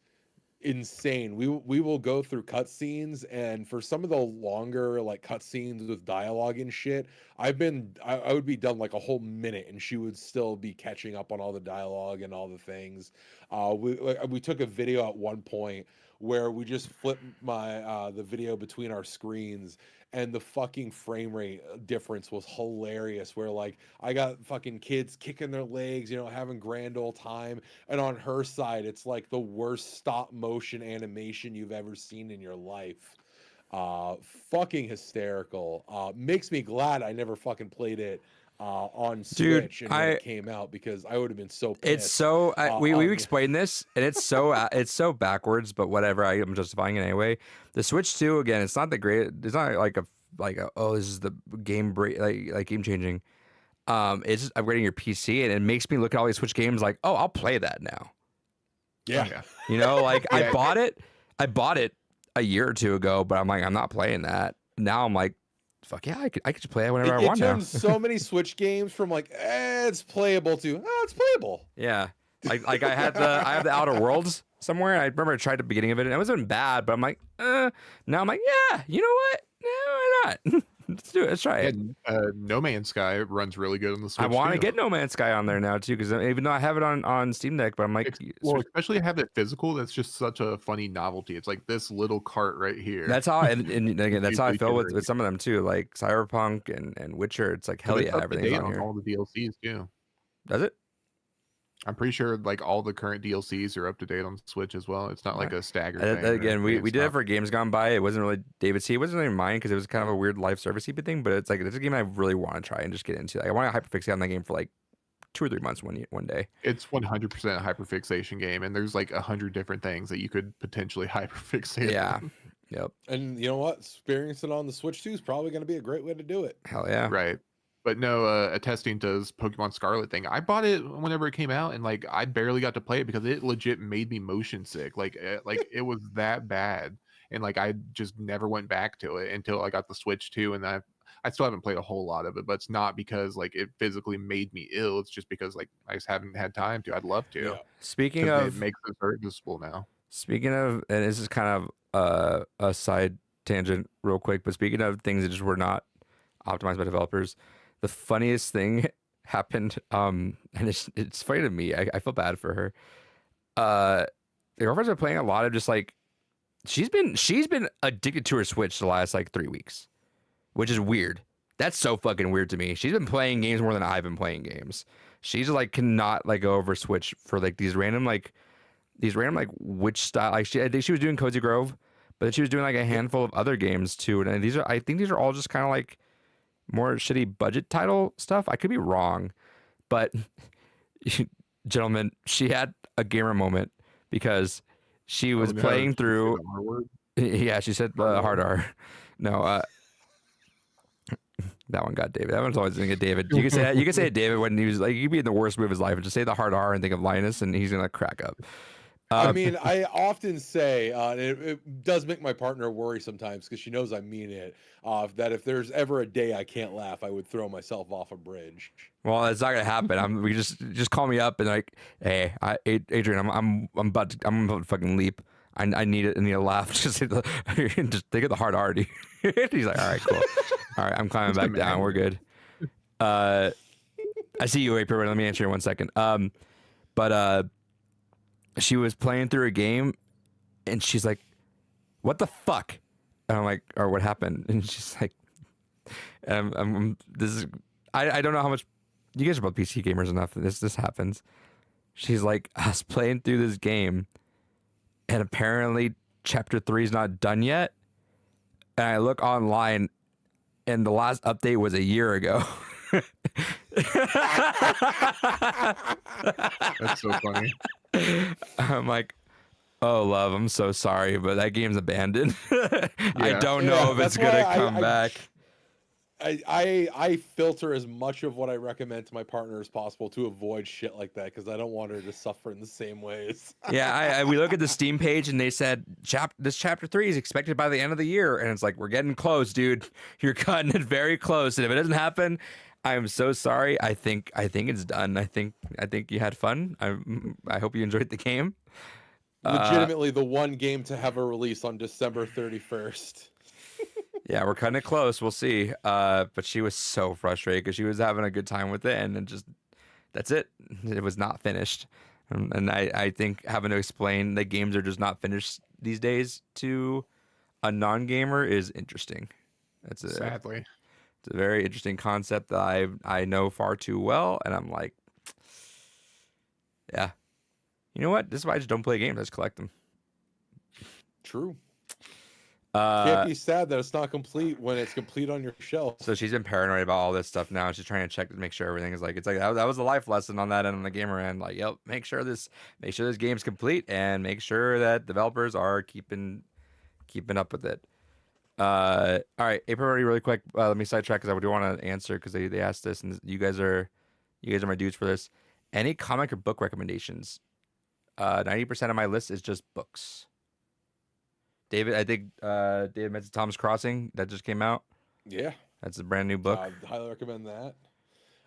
insane. We will go through cutscenes, and for some of the longer like cutscenes with dialogue and shit, I would be done like a whole minute, and she would still be catching up on all the dialogue and all the things. We took a video at one point where we just flipped the video between our screens, and the fucking frame rate difference was hilarious, where like I got fucking kids kicking their legs, having grand old time, and on her side it's like the worst stop motion animation you've ever seen in your life. Fucking hysterical. Makes me glad I never fucking played it on Switch and when it came out, because I would have been so pissed. It's so we explained this, and it's so backwards, but whatever. I'm justifying it anyway. The Switch 2, again, it's not the great. It's not like a oh, this is the game break, like game changing. It's just upgrading your PC, and it makes me look at all these Switch games like, oh, I'll play that now. Yeah. Like I bought it a year or two ago, but I'm like, I'm not playing that now. I'm like, fuck yeah, I could just play it whenever I want now. It turns so many Switch games from like, it's playable to, it's playable. Yeah. Like I have the Outer Worlds somewhere. I remember I tried the beginning of it, and it wasn't bad, but I'm like, now I'm like, yeah, you know what? No, why not? Let's do it. Let's try it. No Man's Sky runs really good on the Switch. I want to get No Man's Sky on there now too, because even though I have it on Steam Deck, but I'm like, especially have it physical. That's just such a funny novelty. It's like this little cart right here. That's how, and again, that's how I feel with some of them too, like Cyberpunk and Witcher. It's like hell yeah, everything's on here. All the DLCs too. Does it? I'm pretty sure like all the current DLCs are up to date on Switch as well. It's not like a staggered thing. Again, we did it for Games Gone By. It wasn't really David C. It wasn't really mine because it was kind of a weird live service-y thing. But it's like it's a game I really want to try and just get into. Like I want to hyperfixate on that game for like 2 or 3 months one day. It's 100% a hyperfixation game, and there's like 100 different things that you could potentially hyperfixate. Yeah. on. Yep. And you know what? Experiencing it on the Switch 2 is probably going to be a great way to do it. Hell yeah. Right. But no, attesting to this Pokemon Scarlet thing, I bought it whenever it came out, and like I barely got to play it because it legit made me motion sick. Like it was that bad, and like I just never went back to it until I got the Switch 2, and I still haven't played a whole lot of it. But it's not because like it physically made me ill. It's just because like I just haven't had time to. I'd love to. Yeah. Speaking of, it makes it very visible now. Speaking of, and this is kind of a side tangent, real quick. But speaking of things that just were not optimized by developers. The funniest thing happened, and it's funny to me. I feel bad for her. The girlfriends are playing a lot of just like she's been addicted to her Switch the last like 3 weeks, which is weird. That's so fucking weird to me. She's been playing games more than I've been playing games. She's like cannot like go over Switch for like these random like witch style. Like I think she was doing Cozy Grove, but then she was doing like a handful of other games too. And I think these are all just kind of like more shitty budget title stuff. I could be wrong, but gentlemen, she had a gamer moment because she was playing through. Yeah, she said hard R. No, that one got David. That one's always gonna get David. You can say that. You can say it, David, when he was like, you could be in the worst move of his life and just say the hard R and think of Linus, and he's gonna crack up. I mean, I often say, it does make my partner worry sometimes because she knows I mean it, that if there's ever a day I can't laugh, I would throw myself off a bridge. Well, it's not gonna happen. We just call me up and like, hey, Adrian, I'm about to fucking leap. I need it. I need a laugh. Just think of the hard R. He's like, all right, cool. All right, I'm climbing back down. We're good. I see you, April. Let me answer you in 1 second. But she was playing through a game, and she's like, "What the fuck?" And I'm like, "Or what happened?" And she's like, "This is I don't know how much you guys are both PC gamers enough. This happens." She's like, "I was playing through this game, and apparently chapter 3 is not done yet." And I look online, and the last update was a year ago. That's so funny. I'm like, oh, love, I'm so sorry, but that game's abandoned. I don't know if it's gonna come back. I filter as much of what I recommend to my partner as possible to avoid shit like that because I don't want her to suffer in the same ways. Yeah, we look at the Steam page and they said this chapter 3 is expected by the end of the year, and it's like, we're getting close, dude. You're cutting it very close, and if it doesn't happen, I'm so sorry. I think it's done. I think you had fun. I hope you enjoyed the game. Legitimately, the one game to have a release on December 31st. Yeah, we're cutting it close. We'll see. But she was so frustrated because she was having a good time with it, and then just that's it. It was not finished. And I think having to explain that games are just not finished these days to a non-gamer is interesting. Sadly. It's a very interesting concept that I know far too well, and I'm like, yeah. You know what? This is why I just don't play games. I just collect them. True. Can't be sad that it's not complete when it's complete on your shelf. So she's been paranoid about all this stuff now. She's trying to check to make sure everything is like, it's like that was a life lesson on that end, on the gamer end. Like, yep, make sure this game's complete, and make sure that developers are keeping up with it. All right, April, really quick. Let me sidetrack because I do want to answer because they asked this, and you guys are my dudes for this. Any comic or book recommendations? 90% of my list is just books. David, I think David mentioned Thomas Crossing that just came out. Yeah, that's a brand new book. I highly recommend that.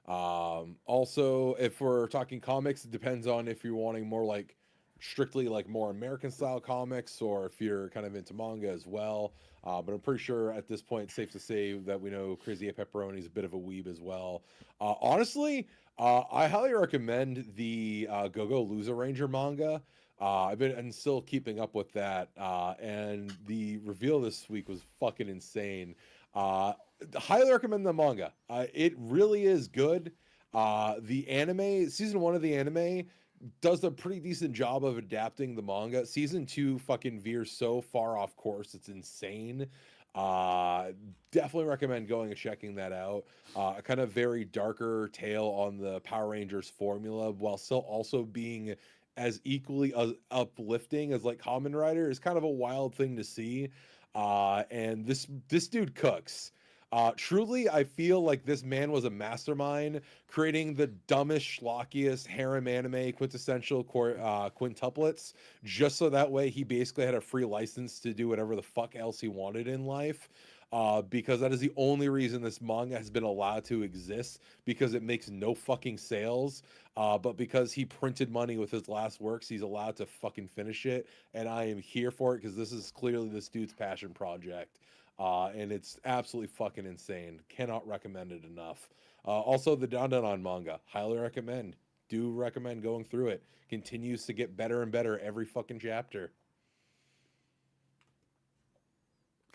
Also, if we're talking comics, it depends on if you're wanting more like strictly like more American style comics, or if you're kind of into manga as well. But I'm pretty sure at this point it's safe to say that we know Crazy Pepperoni is a bit of a weeb as well. Honestly, I highly recommend the Go-Go Loser Ranger manga. I've been still keeping up with that, and the reveal this week was fucking insane. Highly recommend the manga. It really is good. The anime, season 1 of the anime does a pretty decent job of adapting the manga. Season 2 fucking veers so far off course, it's insane. Definitely recommend going and checking that out. A kind of very darker tale on the Power Rangers formula, while still also being as equally uplifting as like Kamen Rider, is kind of a wild thing to see. And this dude cooks. Truly, I feel like this man was a mastermind creating the dumbest, schlockiest harem anime quintessential quintuplets, just so that way he basically had a free license to do whatever the fuck else he wanted in life. Because that is the only reason this manga has been allowed to exist, because it makes no fucking sales. But because he printed money with his last works, he's allowed to fucking finish it. And I am here for it because this is clearly this dude's passion project. And it's absolutely fucking insane. Cannot recommend it enough. Also, the Dandanon manga, highly recommend. Do recommend going through it. Continues to get better and better every fucking chapter.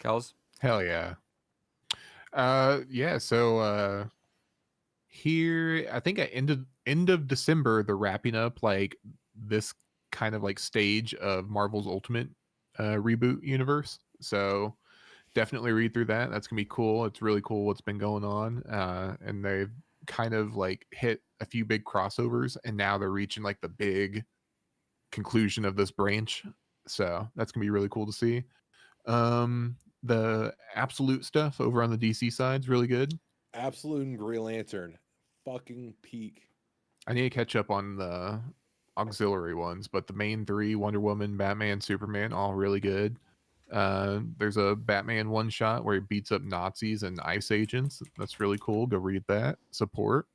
Kels? Hell yeah. Yeah. So here, I think at end of December, they're wrapping up like this kind of like stage of Marvel's Ultimate reboot universe. So definitely read through that. That's gonna be cool. It's really cool what's been going on. And they've kind of like hit a few big crossovers, and now they're reaching like the big conclusion of this branch. So that's gonna be really cool to see. The Absolute stuff over on the DC side is really good. Absolute and Green Lantern, fucking peak. I need to catch up on the auxiliary ones, but the main three, Wonder Woman, Batman, Superman, all really good. There's a Batman one shot where he beats up Nazis and ICE agents. That's really cool. Go read that. Support.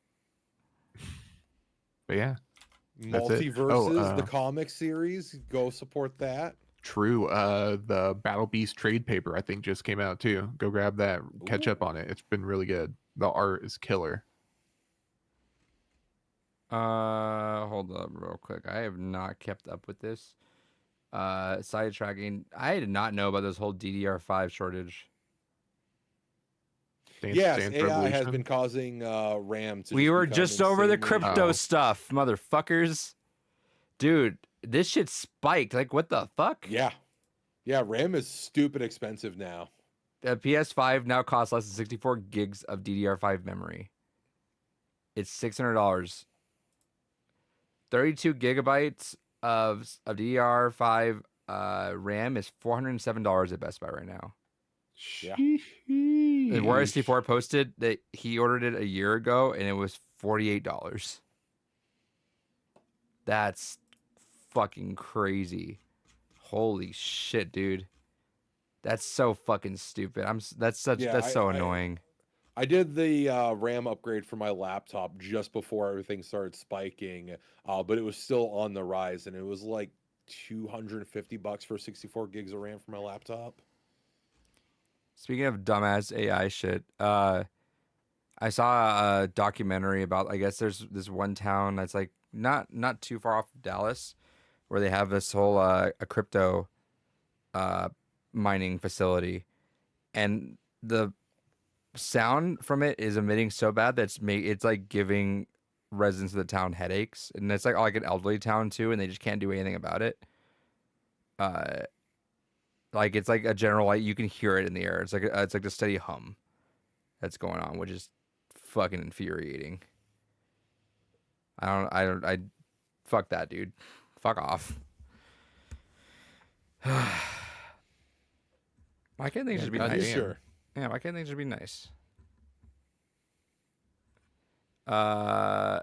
But yeah, that's it. Multiverses, the comic series, go support that. True. The Battle Beast trade paper I think just came out too. Go grab that. Catch Ooh. up on it. It's been really good. The art is killer. Hold up real quick. I have not kept up with this. Sidetracking. I did not know about this whole DDR5 shortage. Yes, AI has been causing RAM to. We were just over the crypto stuff, motherfuckers. Dude, this shit spiked. Like, what the fuck? Yeah. Yeah, RAM is stupid expensive now. The PS5 now costs less than 64 gigs of DDR5 memory. It's $600. 32 gigabytes of DDR5 RAM is $407 at Best Buy right now. Yeah. And Warrior C4 posted that he ordered it a year ago and it was $48. That's fucking crazy. Holy shit, dude. That's so fucking stupid. That's so annoying. I did the RAM upgrade for my laptop just before everything started spiking, but it was still on the rise, and it was like $250 for 64 gigs of RAM for my laptop. Speaking of dumbass AI shit, I saw a documentary about, I guess there's this one town that's like not too far off of Dallas, where they have this whole a crypto mining facility, and the sound from it is emitting so bad that it's like giving residents of the town headaches, and it's like an elderly town too, and they just can't do anything about it. Like it's like a general, like you can hear it in the air. It's like a steady hum that's going on, which is fucking infuriating. I fuck that, dude. Fuck off. Why can't things just be nice? Sure. Yeah, why can't things just be nice?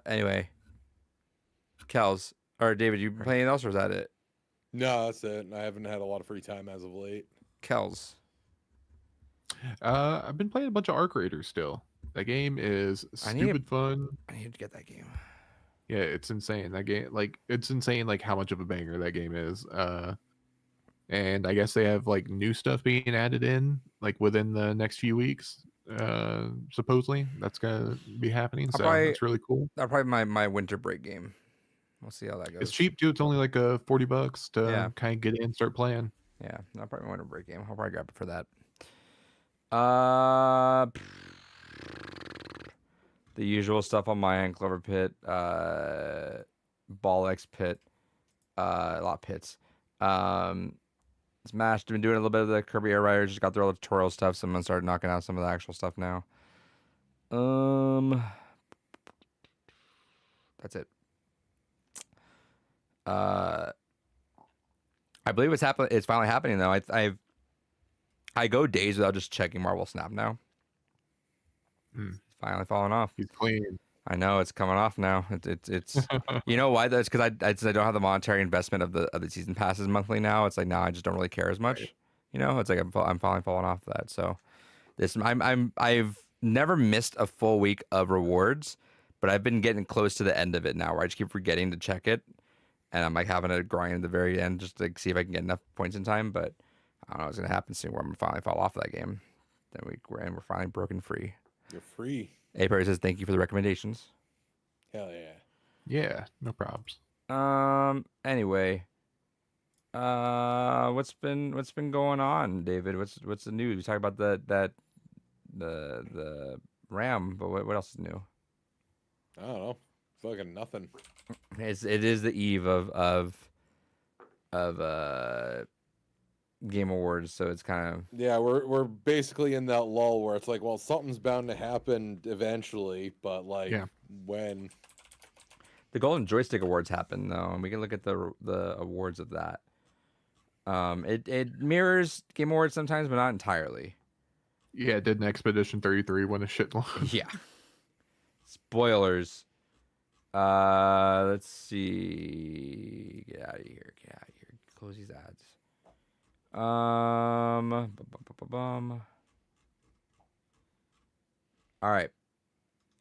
Anyway. Kels, or David, you been playing anything else, or is that it? No, that's it. I haven't had a lot of free time as of late. Kels. I've been playing a bunch of Arc Raiders still. That game is stupid fun. I need to get that game. Yeah, it's insane. That game, like, it's insane, like how much of a banger that game is. And I guess they have like new stuff being added in, like within the next few weeks. Supposedly that's gonna be happening. It's really cool. That'll probably be my winter break game. We'll see how that goes. It's cheap too. It's only like $40 to kind of get in, start playing. Yeah, that'll probably my winter break game. I'll probably grab it for that. The usual stuff on my end: Clover Pit, Ball X Pit, a lot of pits. Smash. Been doing a little bit of the Kirby Air Riders. Just got through all the tutorial stuff, so I'm gonna start knocking out some of the actual stuff now. That's it. I believe it's happening. It's finally happening though. I go days without just checking Marvel Snap now. It's finally falling off. He's clean. I know it's coming off now. It's you know why? That's because I don't have the monetary investment of the season passes monthly now. It's like now I just don't really care as much. Right. You know, it's like I'm finally falling off that. So I've never missed a full week of rewards, but I've been getting close to the end of it now, where I just keep forgetting to check it, and I'm like having to grind at the very end just to see if I can get enough points in time. But I don't know what's gonna happen soon, where I'm gonna finally fall off of that game. Then we're finally broken free. You're free. A Perry says thank you for the recommendations. Hell yeah. Yeah, no problems. Anyway. What's been going on, David? What's the news? We talked about the RAM, but what else is new? I don't know. Fucking nothing. It is the eve of Game Awards, so it's kind of Yeah, we're basically in that lull where it's like, well, something's bound to happen eventually, but like Yeah. when? the Golden Joystick Awards happen though, and we can look at the awards of that. It mirrors Game Awards sometimes, but not entirely. Yeah, didn't Expedition 33 win a shitload? Yeah. Spoilers. Let's see. Get out of here. Get out of here. Close these ads. All right.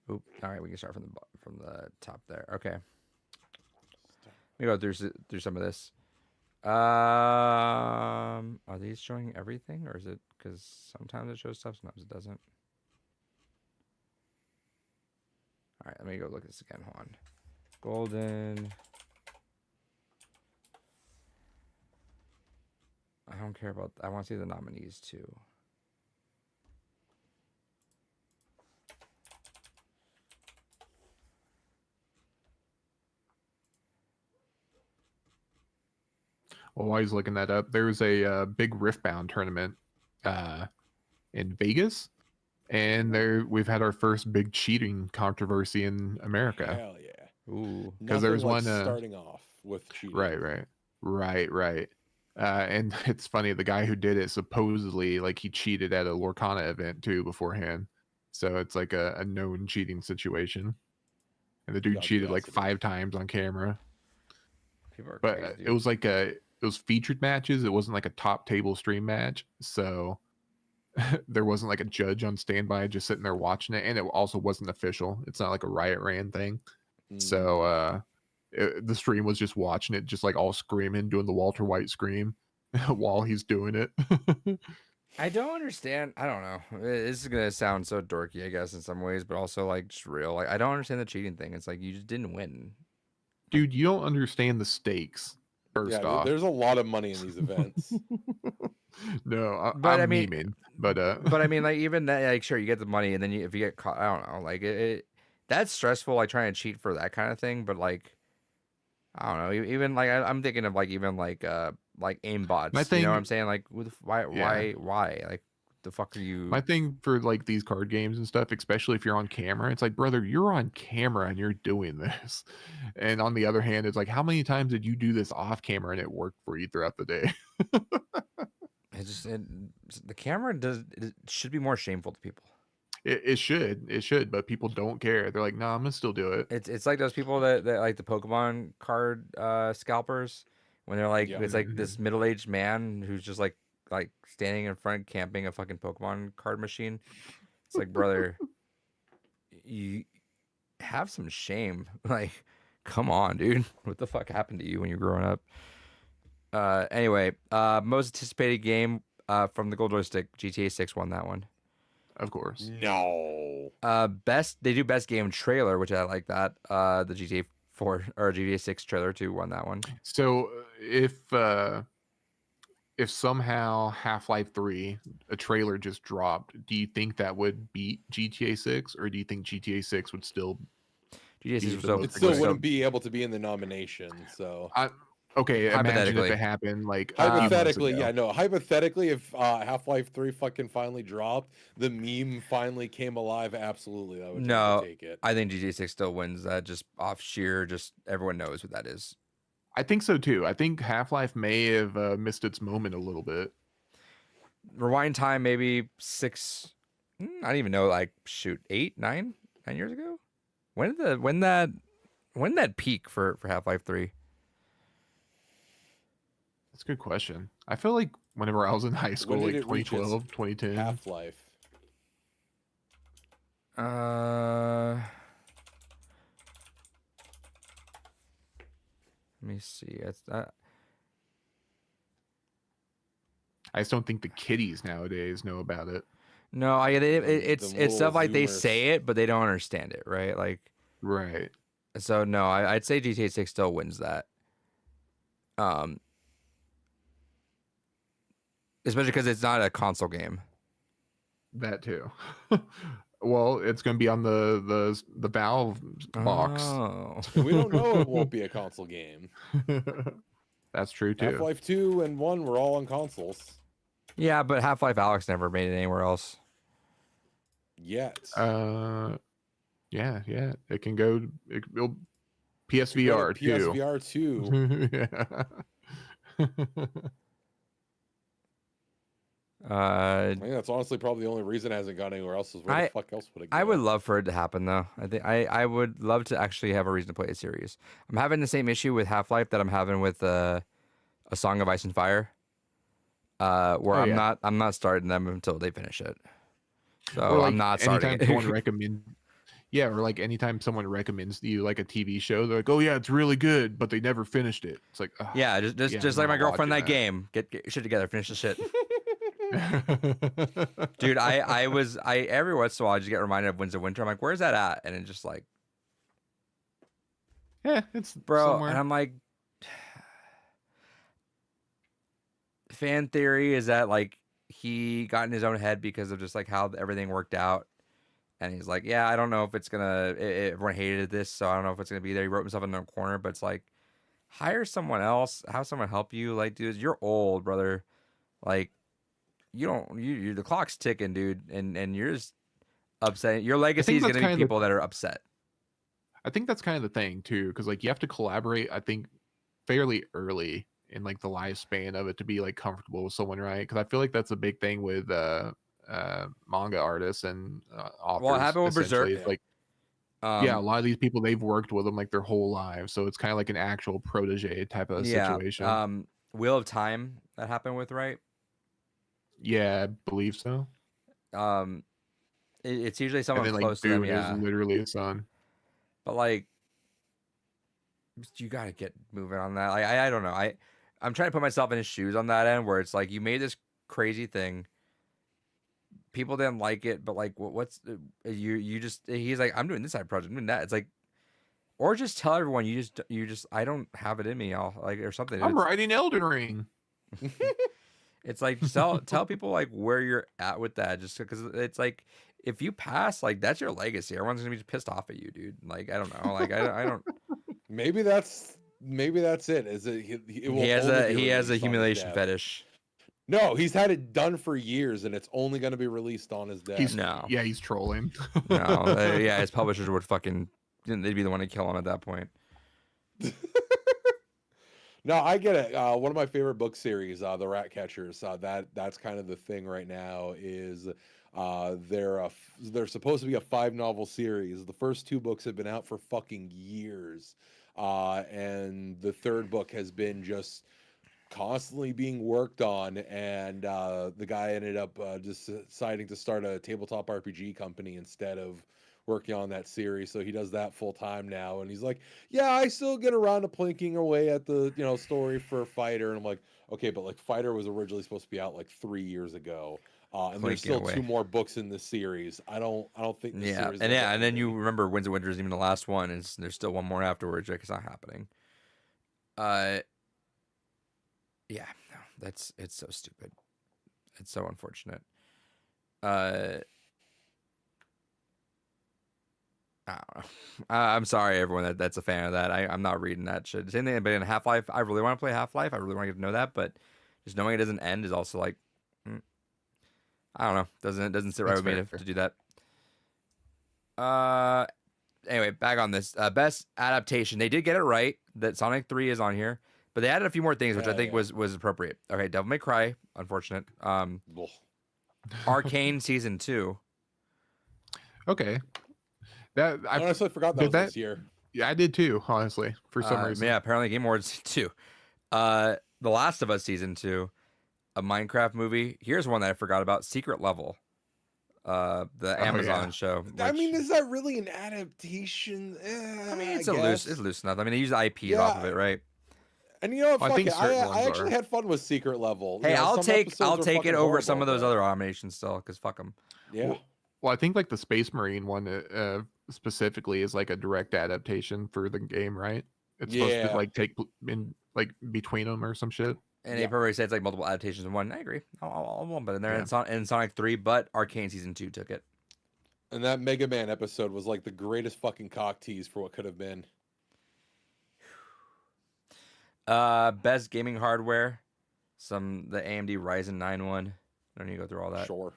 Oop. All right, we can start from the top there. Okay. Let me go through some of this. Are these showing everything, or is it because sometimes it shows stuff, sometimes it doesn't? All right, let me go look at this again. Hold on. Golden. I don't care about. I want to see the nominees too. Well, while he's looking that up, there's a big Riftbound tournament in Vegas, and we've had our first big cheating controversy in America. Hell yeah! Ooh. Because there's Nothing like one starting off with cheating. Right. And it's funny, the guy who did it supposedly like he cheated at a Lorcana event too beforehand, so it's like a known cheating situation. And the dude cheated like Audacity. 5 times on camera. People are But crazy, it dude. was like it was featured matches. It wasn't like a top table stream match, so there wasn't like a judge on standby just sitting there watching it, and it also wasn't official. It's not like a Riot Ran thing. So the stream was just watching it, just like all screaming, doing the Walter White scream while he's doing it. I don't understand. I don't know. This is gonna sound so dorky, I guess, in some ways, but also like just real. Like I don't understand the cheating thing. It's like you just didn't win. Dude, you don't understand the stakes. First Yeah, off, there's a lot of money in these events. no, But I'm I mean- memeing, but But I mean, like even that, like sure you get the money, and then if you get caught, I don't know. Like that's stressful. Like trying to cheat for that kind of thing. But like I don't know. Even like I'm thinking of like even like aim bots. My You know what thing- I'm saying? Like why like the fuck are you? my thing for like these card games and stuff, especially if you're on camera, it's like, brother, you're on camera and you're doing this. And on the other hand, it's like, how many times did you do this off camera and it worked for you throughout the day? The camera it should be more shameful to people. It should, but people don't care. They're like, nah, I'm gonna still do it. It's like those people that like the Pokemon card scalpers when they're like Yeah. it's like this middle-aged man who's just like standing in front camping a fucking Pokemon card machine. It's like, brother, you have some shame. Like, come on, dude. What the fuck happened to you when you're growing up? Anyway, most anticipated game from the Gold Joystick, GTA 6 won that one. Of course. No. They do best game trailer, which I like that. The GTA 4 or GTA 6 trailer too won that one. So if somehow Half-Life 3 a trailer just dropped, do you think that would beat GTA 6, or do you think GTA 6 would still GTA 6 It was so It still was so- wouldn't be able to be in the nomination. So okay, imagine if Hypothetically. it happened like a few months hypothetically, ago. yeah, no. Hypothetically, if Half-Life 3 fucking finally dropped, the meme finally came alive. Absolutely, I would No. take it. I think GTA 6 still wins that just off sheer, just everyone knows what that is. I think so too. I think Half-Life may have missed its moment a little bit. Rewind time, maybe 6. I don't even know. Like, shoot, 9 years ago. When did that peak for Half-Life 3? That's a good question. I feel like whenever I was in high school, did like it reach its 2012, 2010. Half-Life. Let me see. It's I just don't think the kiddies nowadays know about it. no. It's The stuff like they little say it, but they don't understand it, right? Like, Right. so no. I'd say GTA 6 still wins that. Especially because it's not a console game. That too. Well, it's going to be on the Valve box. Oh. And we don't know it won't be a console game. That's true too. Half-Life 2 and 1 were all on consoles. Yeah, but Half-Life Alyx never made it anywhere else. Yet. Yeah, it can go. It'll PSVR too. PSVR 2. Yeah. I think that's honestly probably the only reason it hasn't gone anywhere else is where the fuck else would it go? I would love for it to happen though. I think I would love to actually have a reason to play a series. I'm having the same issue with Half-Life that I'm having with A Song of Ice and Fire. Where I'm not starting them until they finish it. So Or, like, I'm not starting anytime it. someone or like anytime someone recommends to you like a TV show, they're like, "Oh yeah, it's really good," but they never finished it. It's like, Yeah, just like my girlfriend that game. Get your shit together, finish the shit. Dude, I every once in a while I just get reminded of Winds of Winter. I'm like, where's that at? And it's just like, yeah, it's bro. somewhere. And I'm like, fan theory is that like he got in his own head because of just like how everything worked out. And he's like, yeah, I don't know if it's gonna. Everyone hated this, so I don't know if it's gonna be there. He wrote himself in the corner, but it's like, hire someone else, have someone help you. Like, dude, you're old, brother. Like, you don't. You the clock's ticking, dude, and you're just upset. Your legacy is gonna be people that are upset. I think that's kind of the thing too, because like you have to collaborate. I think fairly early in like the lifespan of it to be like comfortable with someone, right? Because I feel like that's a big thing with manga artists and authors. Well, it happened with Berserk. It's like, a lot of these people, they've worked with them like their whole lives, so it's kind of like an actual protege type of situation. Wheel of Time that happened with, right? Yeah, I believe so. It's usually someone and then, close like, to them. Dune Yeah, is literally his son. But like, you gotta get moving on that. I don't know. I'm trying to put myself in his shoes on that end, where it's like you made this crazy thing. People didn't like it, but like, what's you just? He's like, I'm doing this side project, I'm doing that. It's like, or just tell everyone you just I don't have it in me, I'll like or something. I'm writing Elden Ring. It's like tell people like where you're at with that, just because it's like if you pass, like that's your legacy. Everyone's gonna be pissed off at you, dude. Like I don't know, like I don't. Maybe that's it. Is it he has a humiliation fetish. No, he's had it done for years, and it's only going to be released on his death. He's trolling. No, yeah, his publishers would fucking, they'd be the one to kill him at that point. No, I get it. One of my favorite book series, The Ratcatchers. That's kind of the thing right now. Is they're supposed to be a 5-novel series. The first 2 books have been out for fucking years, and the 3rd book has been just constantly being worked on, and the guy ended up just deciding to start a tabletop RPG company instead of working on that series. So he does that full time now, and he's like, yeah, I still get around to plinking away at the story for Fighter. And I'm like, okay, but like Fighter was originally supposed to be out like 3 years ago, and there's still 2 more books in the series. I don't think the series and then you remember Winds of Winter is even the last one, and there's still one more afterwards. Like, it's not happening. Yeah, no, it's so stupid. It's so unfortunate. I don't know. I'm sorry, everyone that's a fan of that. I'm not reading that shit. Same thing, but in Half-Life, I really want to play Half-Life. I really want to get to know that, but just knowing it doesn't end is also like, I don't know. Doesn't sit right with me to do that. Anyway, back on this. Best adaptation. They did get it right that Sonic 3 is on here. But they added a few more things, which I think was appropriate. Okay, Devil May Cry, unfortunate. Arcane Season 2. Okay. I honestly forgot that was this year. Yeah, I did too, honestly, for some reason. Yeah, apparently Game Awards 2. The Last of Us Season 2. A Minecraft movie. Here's one that I forgot about. Secret Level. The Amazon show. Which, I mean, is that really an adaptation? I mean, it's loose enough. I mean, they use the IP off of it, right? And you know what? I actually had fun with Secret Level. Hey, I'll take it over some of those other nominations still, because fuck them. Yeah. Well, I think like the Space Marine one specifically is like a direct adaptation for the game, right? It's supposed to like take in like between them or some shit. And Yeah. April already said it's like multiple adaptations in one. I agree. I'll lump it in there. Yeah. And Sonic 3, but Arcane Season 2 took it. And that Mega Man episode was like the greatest fucking cock tease for what could have been. Best gaming hardware. The AMD Ryzen 9 one. I don't need to go through all that. Sure.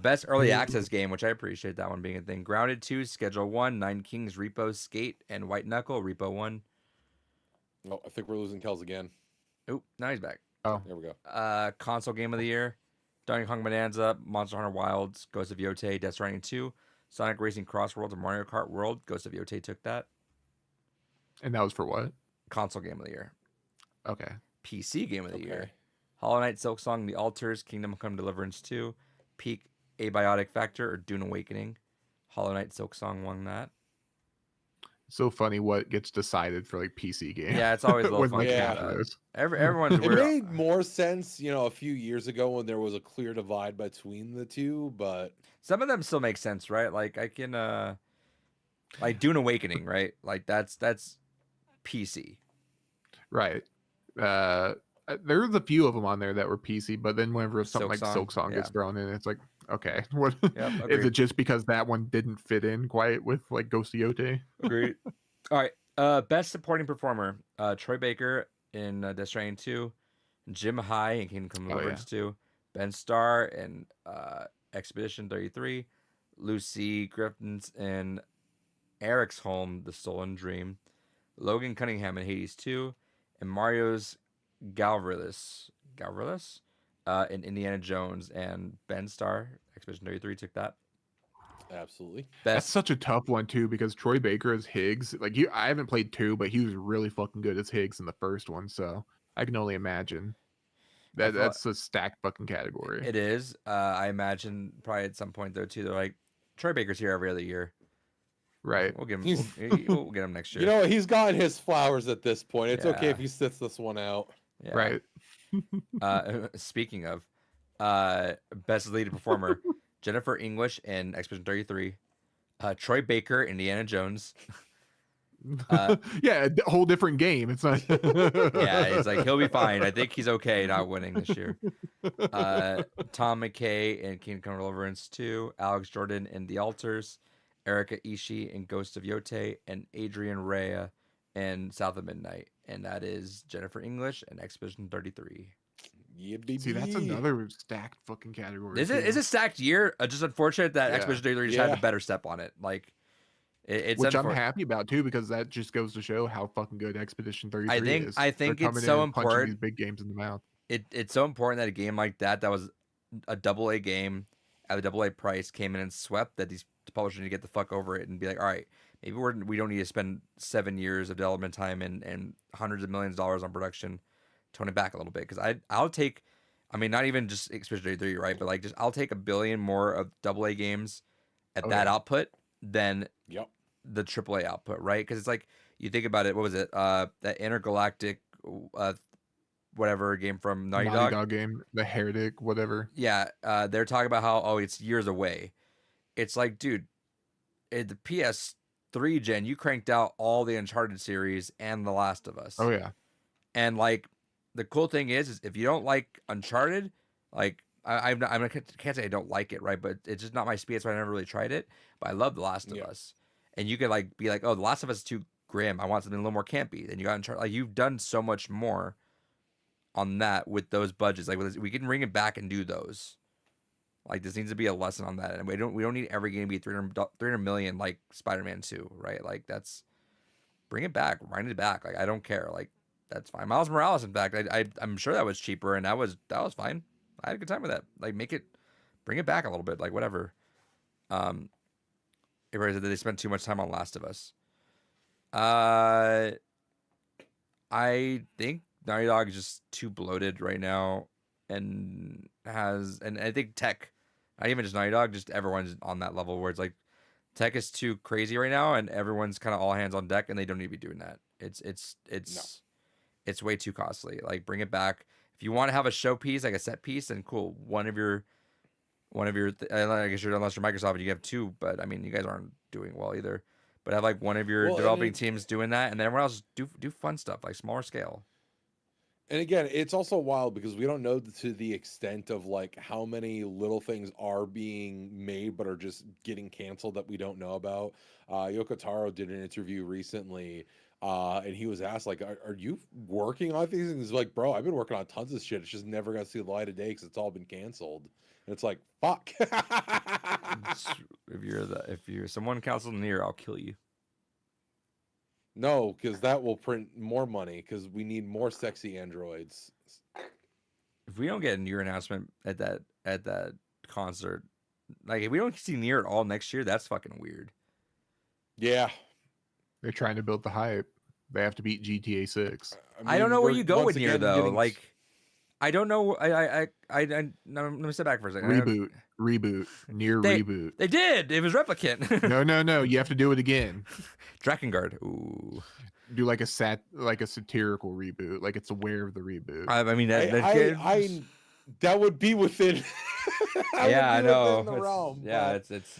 Best early access game, which I appreciate that one being a thing. Grounded 2, Schedule 1, Nine Kings, Repo, Skate, and White Knuckle, Repo 1. Oh, I think we're losing Kells again. Oop, now he's back. Oh, There we go. Console game of the year. Donkey Kong Bonanza, Monster Hunter Wilds, Ghost of Yotei, Death Stranding 2, Sonic Racing Cross Worlds, and Mario Kart World. Ghost of Yotei took that. and that was for what? Console game of the year. Okay. PC game of the year. Okay. Hollow Knight, Silk Song, The Altars, Kingdom Come Deliverance 2, Peak Abiotic Factor, or Dune Awakening. Hollow Knight, Silk Song won that. So funny what gets decided for like PC games. Yeah, it's always a little When, funny. like, Yeah. half of those. Everyone's It weird. made more sense, a few years ago when there was a clear divide between the two, but Some of them still make sense, right? Like I can like Dune Awakening, right? Like that's PC. Right. There's a few of them on there that were PC, but then whenever something like Silksong, Silksong gets yeah. thrown in, it's like, okay, what Yep, is agreed. it? Just because that one didn't fit in quite with like Ghost of Yotei? Agreed. All right. Best supporting performer. Troy Baker in Death Stranding 2, Jim High in Kingdom Come Oh, yeah. Deliverance 2, Ben Starr in Expedition 33, Lucy Griffins in Eric's Home, The Stolen Dream, Logan Cunningham in Hades 2, and Mario's Galvalis in Indiana Jones, and Ben Starr, Expedition 33 took that. absolutely. That's Best such a tough one too, because Troy Baker as Higgs, like I haven't played 2, but he was really fucking good as Higgs in the first one, so I can only imagine I feel- that's a stacked fucking category. it is. I imagine probably at some point though too, they're like, Troy Baker's here every other year. Right. We'll get him. He's- We'll get him next year. You know, he's gotten his flowers at this point. It's okay Yeah. if he sits this one out. Yeah. Right. Speaking of, best lead performer, Jennifer English in Expedition 33, Troy Baker, Indiana Jones. Yeah, a whole different game. It's not. Yeah, he's like he'll be fine. I think he's okay not winning this year. Tom McKay in Kingdom Come Deliverance 2, Alex Jordan in The Altars, Erika Ishii in Ghost of Yotei, and Adrian Rea in South of Midnight. And that is Jennifer English in Expedition 33. Yeah, baby. See, that's another stacked fucking category. Is it too. is a stacked year? Just unfortunate that Yeah. Expedition 33 just had Yeah. a better step on it. Like it's Which I'm unfor- happy about too, because that just goes to show how fucking good Expedition 33 is. I think They're it's coming so in and punching important. these big games in the mouth. It's so important that a game like that was a AA game at a AA price came in and swept, that these publishers need to get the fuck over it and be like, all right, maybe we don't need to spend 7 years of development time and hundreds of millions of dollars on production, tone it back a little bit, because I'll take, I mean, not even just Expedition 33, right, but like just I'll take $1 billion more of AA games at Oh, that yeah. output than Yep. the AAA output, right? Because it's like, you think about it, what was it? That Intergalactic whatever game from Naughty Dog. game, the Heretic, whatever. Yeah, they're talking about how it's years away. It's like, dude, the PS3 gen, you cranked out all the Uncharted series and The Last of Us. Oh yeah. And like, the cool thing is if you don't like Uncharted, like I can't say I don't like it, right? But it's just not my speed, so I never really tried it. But I love The Last of Yeah. Us, and you could like be like, oh, The Last of Us is too grim. I want something a little more campy. Then you got Uncharted. Like, you've done so much more on that with those budgets. Like, we can bring it back and do those. Like, this needs to be a lesson on that, and we don't need every game to be 300 million like Spider-Man 2, right? Like, bring it back, wind it back. Like, I don't care. Like, that's fine. Miles Morales, in fact, I'm sure that was cheaper, and that was fine. I had a good time with that. Like, bring it back a little bit, like whatever. Everybody said that they spent too much time on Last of Us. I think Naughty Dog is just too bloated right now, and I think tech, not even just Naughty Dog, just everyone's on that level where it's like tech is too crazy right now, and everyone's kind of all hands on deck, and they don't need to be doing that. It's way too costly. Like, bring it back. If you want to have a showpiece, like a set piece, then cool. One of your, I guess unless you're Microsoft and you have two, but I mean, you guys aren't doing well either. But have like one of your Well, developing and- teams doing that, and then everyone else do fun stuff, like smaller scale. And again, it's also wild because we don't know to the extent of like how many little things are being made but are just getting canceled that we don't know about. Yoko Taro did an interview recently, and he was asked like, "Are you working on these?" And he's like, "Bro, I've been working on tons of shit. It's just never gonna see the light of day because it's all been canceled." And it's like, fuck. If you're someone canceled Nier, I'll kill you. No, because that will print more money because we need more sexy androids. If we don't get a Nier announcement at that concert, like if we don't see Nier at all next year, that's fucking weird. Yeah. They're trying to build the hype. They have to beat GTA 6. I don't know where you go with Nier again though. getting- Like, I don't know. No, let me step back for a second. Reboot. Nier They- reboot. They did. It was Replicant. No. You have to do it again. Drakengard. Ooh. Do like a satirical reboot. Like it's aware of the reboot. I mean that. that would be within. Yeah, I know. The realm, yeah, but, it's.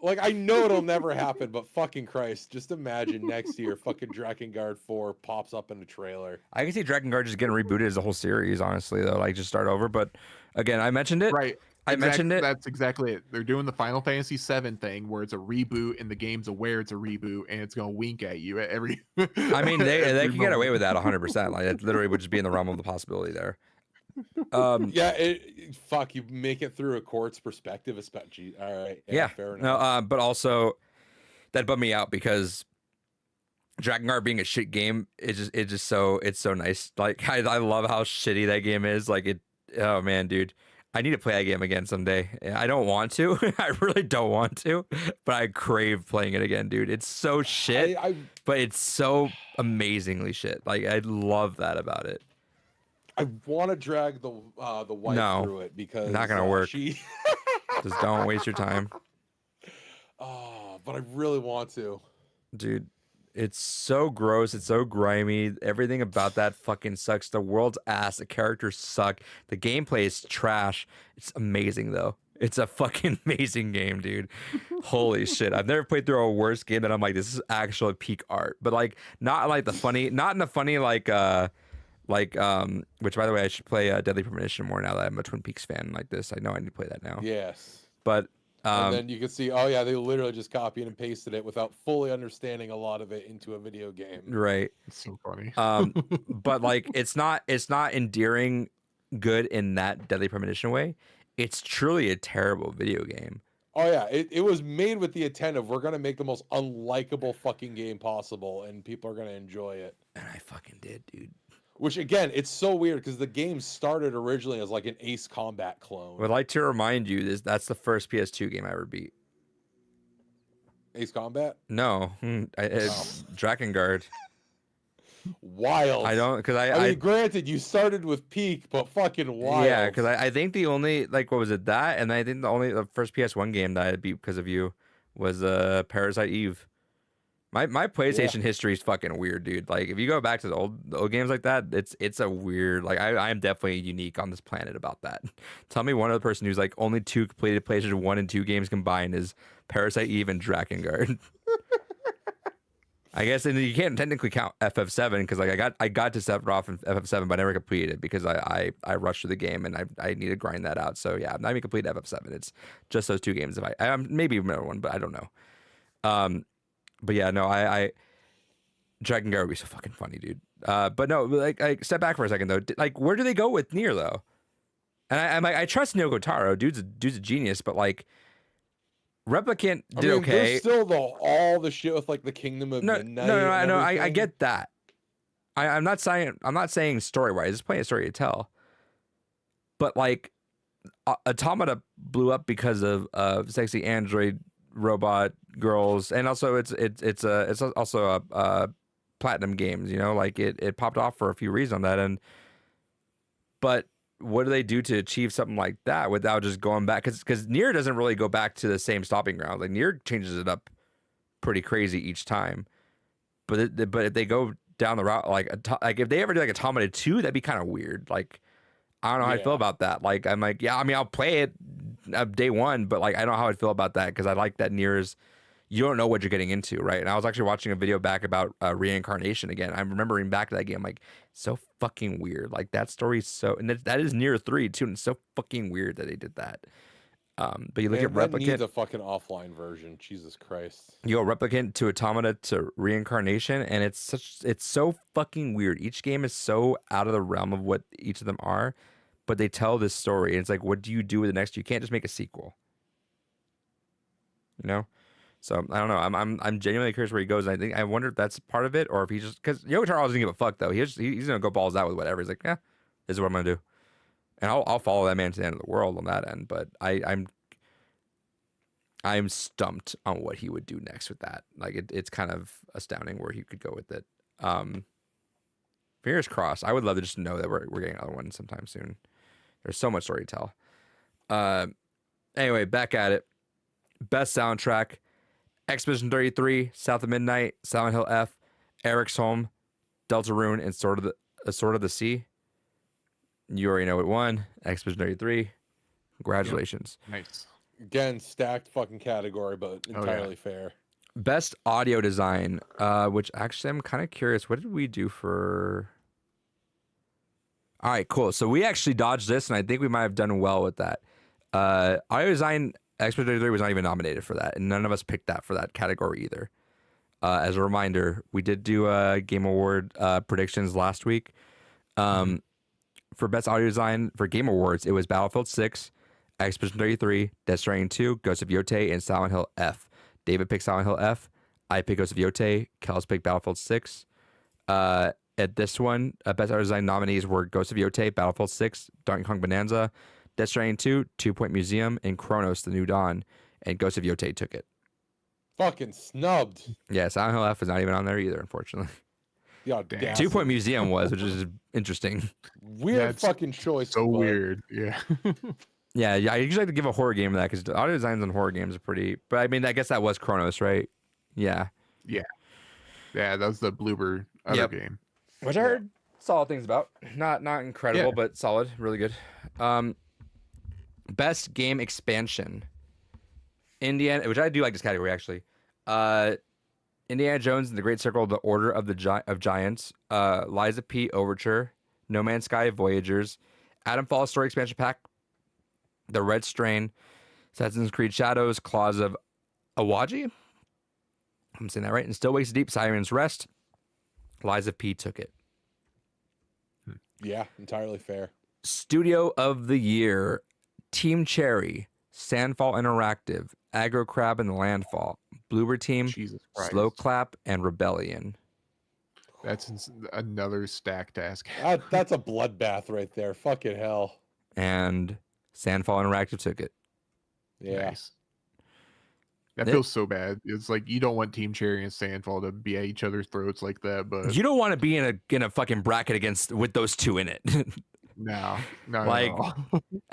like I know it'll never happen, but fucking Christ, just imagine next year, fucking Drakengard 4 pops up in a trailer. I can see Drakengard just getting rebooted as a whole series. Honestly, though, like just start over. But again, I mentioned it. Right. I mentioned it. That's exactly it. They're doing the Final Fantasy VII thing where it's a reboot and the game's aware it's a reboot and it's gonna wink at you at every. I mean, they every can get away moment. with that 100%. Like it literally would just be in the realm of the possibility there. Yeah, fuck, you make it through a court's perspective, especially. All right. Yeah. Fair enough. No, but also that bummed me out because Drakengard being a shit game, it's so nice. Like I love how shitty that game is. Like it. Oh man, dude. I need to play that game again someday. I don't want to. I really don't want to, but I crave playing it again, dude. It's so shit, but it's so amazingly shit. Like I love that about it. I want to drag the wife through it because not gonna work. She... Just don't waste your time. Oh, but I really want to, dude. It's so gross. It's so grimy. Everything about that fucking sucks. The world's ass. The characters suck. The gameplay is trash. It's amazing though. It's a fucking amazing game, dude. Holy shit. I've never played through a worse game that I'm like, this is actual peak art. But like not like the funny, not in the funny like which by the way I should play Deadly Premonition more now that I'm a Twin Peaks fan like this. I know I need to play that now. Yes. But and then you can see, oh yeah, they literally just copied and pasted it without fully understanding a lot of it into a video game. Right. It's so funny. But like it's not endearing good in that Deadly Premonition way. It's truly a terrible video game. Oh yeah, it was made with the intent of we're gonna make the most unlikable fucking game possible and people are gonna enjoy it. And I fucking did, dude. Which again, it's so weird because the game started originally as like an Ace Combat clone. Would like to remind you that's the first PS2 game I ever beat. Ace Combat? No, Drakengard. Wild. I don't because I mean, granted, you started with Peak, but fucking wild. Yeah, because I think the only what was it that, and I think the first PS1 game that I beat because of you was Parasite Eve. My PlayStation history is fucking weird, dude. Like if you go back to the old games like that, it's a weird like I am definitely unique on this planet about that. Tell me one other person who's like only two completed PlayStation 1 and 2 games combined is Parasite Eve and Drakengard. I guess, and you can't technically count FF7 because like I got to Sephiroth in FF7, but I never completed it because I rushed through the game and I need to grind that out. So yeah, I'm not even completed FF7. It's just those two games. If I maybe another one, but I don't know. But yeah, no, I Drakengard would be so fucking funny, dude. But no, like step back for a second though. Like, where do they go with Nier though? And I'm like, I trust Yoko Taro. Dude's a genius, but like, Replicant did okay. There's still all the shit with like the Kingdom of Midnight. No, I know, I get that. I'm not saying story wise. It's plenty of story to tell. But like, Automata blew up because of sexy android robot girls, and also it's also a platinum games, you know, like it popped off for a few reasons on that. But what do they do to achieve something like that without just going back? Because Nier doesn't really go back to the same stopping ground. Like Nier changes it up pretty crazy each time. But if they go down the route like if they ever do like Automata 2, that'd be kind of weird. Like I don't know how I feel about that. Like I'm like, yeah, I mean I'll play it day one, but like I don't know how I'd feel about that because I like that Nier's you don't know what you're getting into, right? And I was actually watching a video back about Reincarnation again. I'm remembering back to that game, like, so fucking weird. Like, that story's so, and that is near 3 too, and it's so fucking weird that they did that. But you look at That Replicant. needs a fucking offline version. Jesus Christ. You go Replicant to Automata to Reincarnation, and it's so fucking weird. Each game is so out of the realm of what each of them are, but they tell this story, and it's like, what do you do with the next? You can't just make a sequel, you know. So I don't know. I'm genuinely curious where he goes. And I wonder if that's part of it, or if he just, because Yogo Taro doesn't give a fuck though. He's gonna go balls out with whatever. He's like, yeah, this is what I'm gonna do, and I'll follow that man to the end of the world on that end. But I'm stumped on what he would do next with that. Like, it's kind of astounding where he could go with it. Fingers crossed. I would love to just know that we're getting another one sometime soon. There's so much story to tell. Anyway, back at it. Best soundtrack: Expedition 33, South of Midnight, Silent Hill F, Eric's Home, Deltarune, and Sword of the Sea. You already know what won. Expedition 33. Congratulations. Yep. Nice. Again, stacked fucking category, but entirely fair. Best audio design, which actually I'm kind of curious. What did we do for? All right, cool. So we actually dodged this, and I think we might have done well with that. Audio design, Expedition 33 was not even nominated for that, and none of us picked that for that category either. As a reminder, we did do Game Award predictions last week. For Best Audio Design for Game Awards, it was Battlefield 6, Expedition 33, Death Stranding 2, Ghost of Yotei, and Silent Hill F. David picked Silent Hill F. I picked Ghost of Yotei. Kel's picked Battlefield 6. At this one, Best Audio Design nominees were Ghost of Yotei, Battlefield 6, Donkey Kong Bonanza, Death Stranding 2, 2 Point Museum, and Chronos: The New Dawn. And Ghost of Yotei took it. Fucking snubbed. Yeah, Silent Hill F is not even on there either, unfortunately. Yeah, damn. 2 Point Museum was, which is interesting. Weird That's fucking choice. So but weird. Yeah. Yeah, I usually like to give a horror game to that because the audio designs on horror games are pretty. But I mean, I guess that was Chronos, right? Yeah. Yeah, that was the Bloober other game. Which I heard solid things about. Not incredible, but solid. Really good. Best game expansion. Indiana, which I do like this category actually. Indiana Jones and the Great Circle, The Order of the Giants, Liza P. Overture, No Man's Sky, Voyagers, Adam Falls Story Expansion Pack, The Red Strain, Assassin's Creed Shadows, Claws of Awaji. I'm saying that right. And Still Wakes Deep, Siren's Rest. Liza P. took it. Yeah, entirely fair. Studio of the Year, Team Cherry, Sandfall Interactive, Aggro Crab and the Landfall, Bloober Team, Jesus Christ. Slow Clap, and Rebellion. That's another stack task. That's a bloodbath right there. Fucking hell. And Sandfall Interactive took it. Yeah. Nice. That feels so bad. It's like you don't want Team Cherry and Sandfall to be at each other's throats like that, but You don't want to be in a fucking bracket with those two in it. no, Like,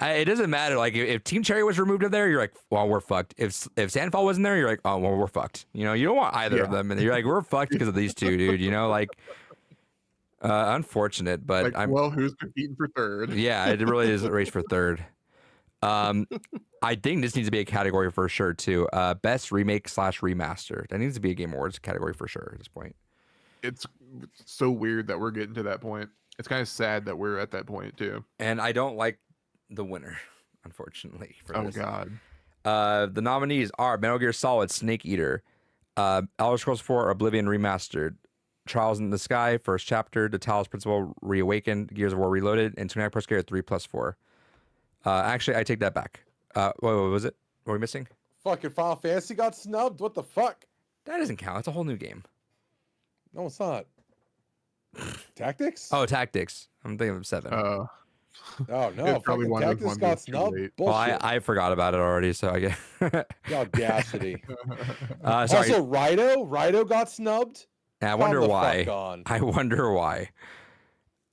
it doesn't matter. Like if Team Cherry was removed of there, you're like, well, we're fucked. If Sandfall wasn't there, you're like, oh, well, we're fucked. You know, you don't want either of them, and you're like, we're fucked because of these two, dude. You know, like, unfortunate, but like, well, who's competing for third? Yeah, it really is a race for third. I think this needs to be a category for sure too. Best remake / remaster. That needs to be a Game Awards category for sure at this point. It's so weird that we're getting to that point. It's kind of sad that we're at that point too. And I don't like the winner, unfortunately. For this. God. The nominees are Metal Gear Solid Snake Eater, Elder Scrolls 4 Oblivion Remastered, Trials in the Sky First Chapter, The Talos Principle Reawakened, Gears of War Reloaded, and Tonight Pro Skater 3+4. Actually, I take that back. What was it? What are we missing? Fucking Final Fantasy got snubbed. What the fuck? That doesn't count. That's a whole new game. No, it's not. Tactics? Oh, Tactics. I'm thinking of 7. Oh no, It's probably fucking one of those Tactics ones got that's too snubbed. late. Well, Bullshit. I forgot about it already, so I guess. The audacity. Sorry. Also, Rido got snubbed. I wonder Calm the why. fuck on. I wonder why.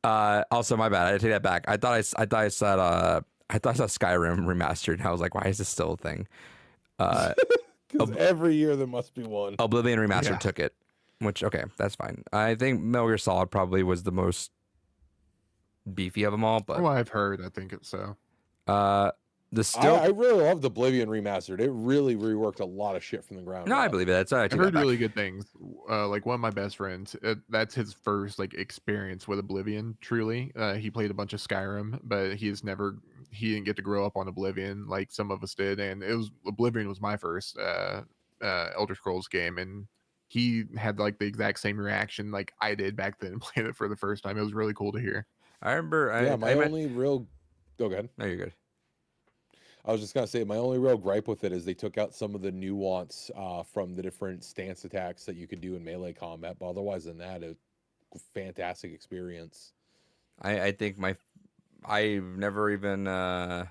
Also, my bad. I take that back. I thought I saw Skyrim remastered. And I was like, why is this still a thing? Because every year there must be one. Oblivion Remastered Yeah. took it, which, okay, that's fine. I think Metal Gear Solid probably was the most beefy of them all, but From what I've heard, I think it's so. The still I really loved Oblivion Remastered. It really reworked a lot of shit from the ground no, I up. believe it. That's I I've take that heard back. really good things. Like one of my best friends, that's his first like experience with Oblivion. Truly, he played a bunch of Skyrim, but he didn't get to grow up on Oblivion like some of us did. And Oblivion was my first Elder Scrolls game, and he had like the exact same reaction like I did back then playing it for the first time. It was really cool to hear. I remember. Yeah, I my met. only real. Go ahead. No, you're good. I was just gonna say my only real gripe with it is they took out some of the nuance from the different stance attacks that you could do in melee combat. But otherwise than that, a fantastic experience. I think I've never even. I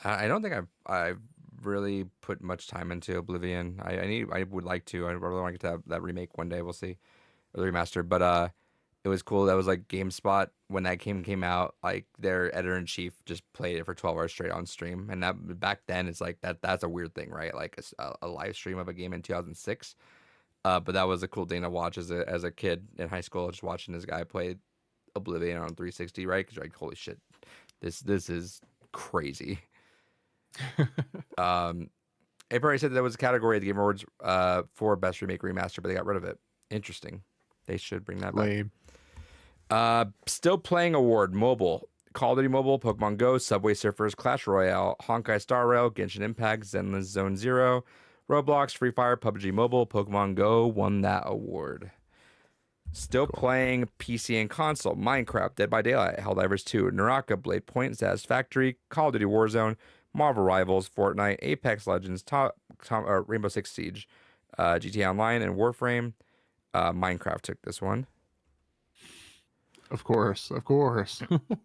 don't think I've really put much time into Oblivion. I would like to. I really want to get to that remake one day. We'll see, or the remaster. But it was cool. That was like GameSpot when that game came out. Like their editor in chief just played it for 12 hours straight on stream. And that back then, it's like that's a weird thing, right? Like a live stream of a game in 2006. But that was a cool thing to watch as a kid in high school, just watching this guy play Oblivion on 360, right? Because you're like, holy shit, this is crazy. April already said that was a category at the Game Awards for Best Remake Remaster, but they got rid of it. Interesting. They should bring that back. Lame. Still playing award mobile. Call of Duty Mobile, Pokemon Go, Subway Surfers, Clash Royale, Honkai Star Rail, Genshin Impact, Zenless Zone Zero, Roblox, Free Fire, PUBG Mobile, Pokemon Go won that award. Still playing PC and console. Minecraft, Dead by Daylight, Helldivers 2, Naraka, Blade Point, Satisfactory, Call of Duty Warzone, Marvel Rivals, Fortnite, Apex Legends, Rainbow Six Siege, GTA Online, and Warframe. Minecraft took this one. Of course.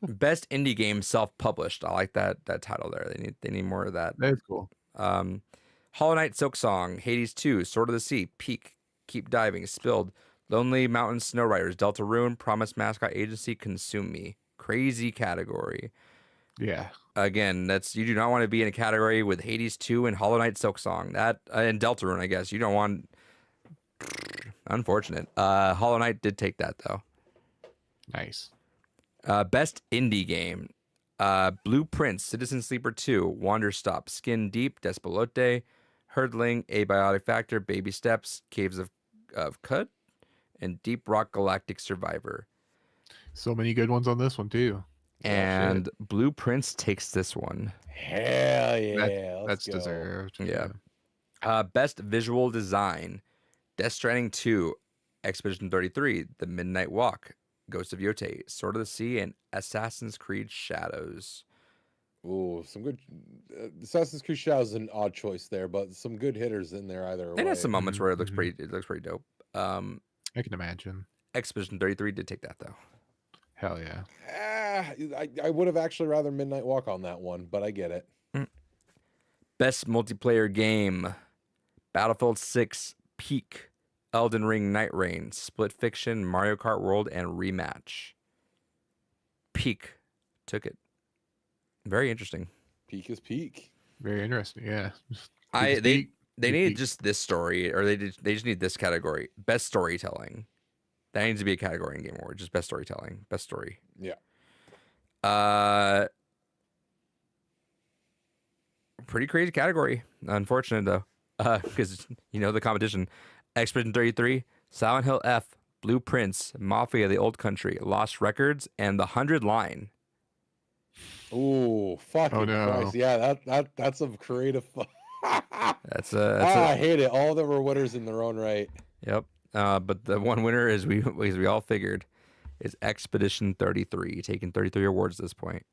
Best indie game self-published. I like that title there. They need more of that. That's cool. Hollow Knight, Silksong, Hades 2, Sword of the Sea, Peak, Keep Diving, Spilled, Lonely Mountain Snow Riders, Deltarune, Promise Mascot Agency, Consume Me. Crazy category. Yeah. Again, you do not want to be in a category with Hades 2 and Hollow Knight, Silksong. That and Deltarune, I guess. You don't want. Unfortunate. Hollow Knight did take that though. Nice. Best indie game. Blueprints, Citizen Sleeper 2, Wander Stop, Skin Deep, Despolote, Hurdling, Abiotic Factor, Baby Steps, Caves of Kud, and Deep Rock Galactic Survivor. So many good ones on this one too. And Blueprints takes this one. Hell yeah. That's deserved. Yeah. Best visual design. Death Stranding 2, Expedition 33, The Midnight Walk, Ghost of Yote, Sword of the Sea, and Assassin's Creed Shadows. Ooh, some good. Assassin's Creed Shadows is an odd choice there, but some good hitters in there either way. It has some moments where it looks pretty dope. I can imagine. Expedition 33 did take that though. Hell yeah. I would have actually rather Midnight Walk on that one, but I get it. Best multiplayer game. Battlefield 6, Peak, Elden Ring, Night Rain, Split Fiction, Mario Kart World, and Rematch. Peak took it. Very interesting. Peak is peak. Very interesting. Yeah. They need just this story, or they just need this category. Best storytelling. That needs to be a category in Game Award. Just best storytelling. Best story. Yeah. Pretty crazy category. Unfortunate though. Because you know the competition. Expedition 33, Silent Hill F, Blueprints, Mafia: The Old Country, Lost Records, and The 100 Line. Ooh, fucking Christ. Yeah, that's some creative. I hate it. All of them are winners in their own right. Yep. But the one winner is we all figured is Expedition 33, taking 33 awards at this point.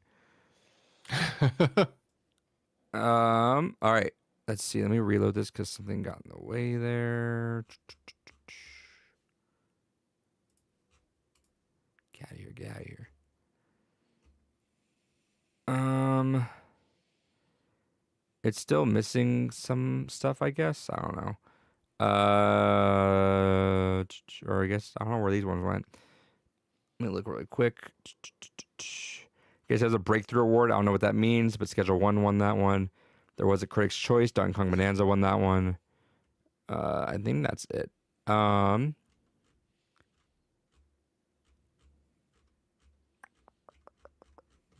All right. Let's see. Let me reload this because something got in the way there. Get out of here. It's still missing some stuff, I guess. I don't know. Or I guess I don't know where these ones went. Let me look really quick. Guess has a breakthrough award. I don't know what that means, but Schedule 1 won that one. There was a Critics' Choice. Donkey Kong Bonanza won that one. I think that's it.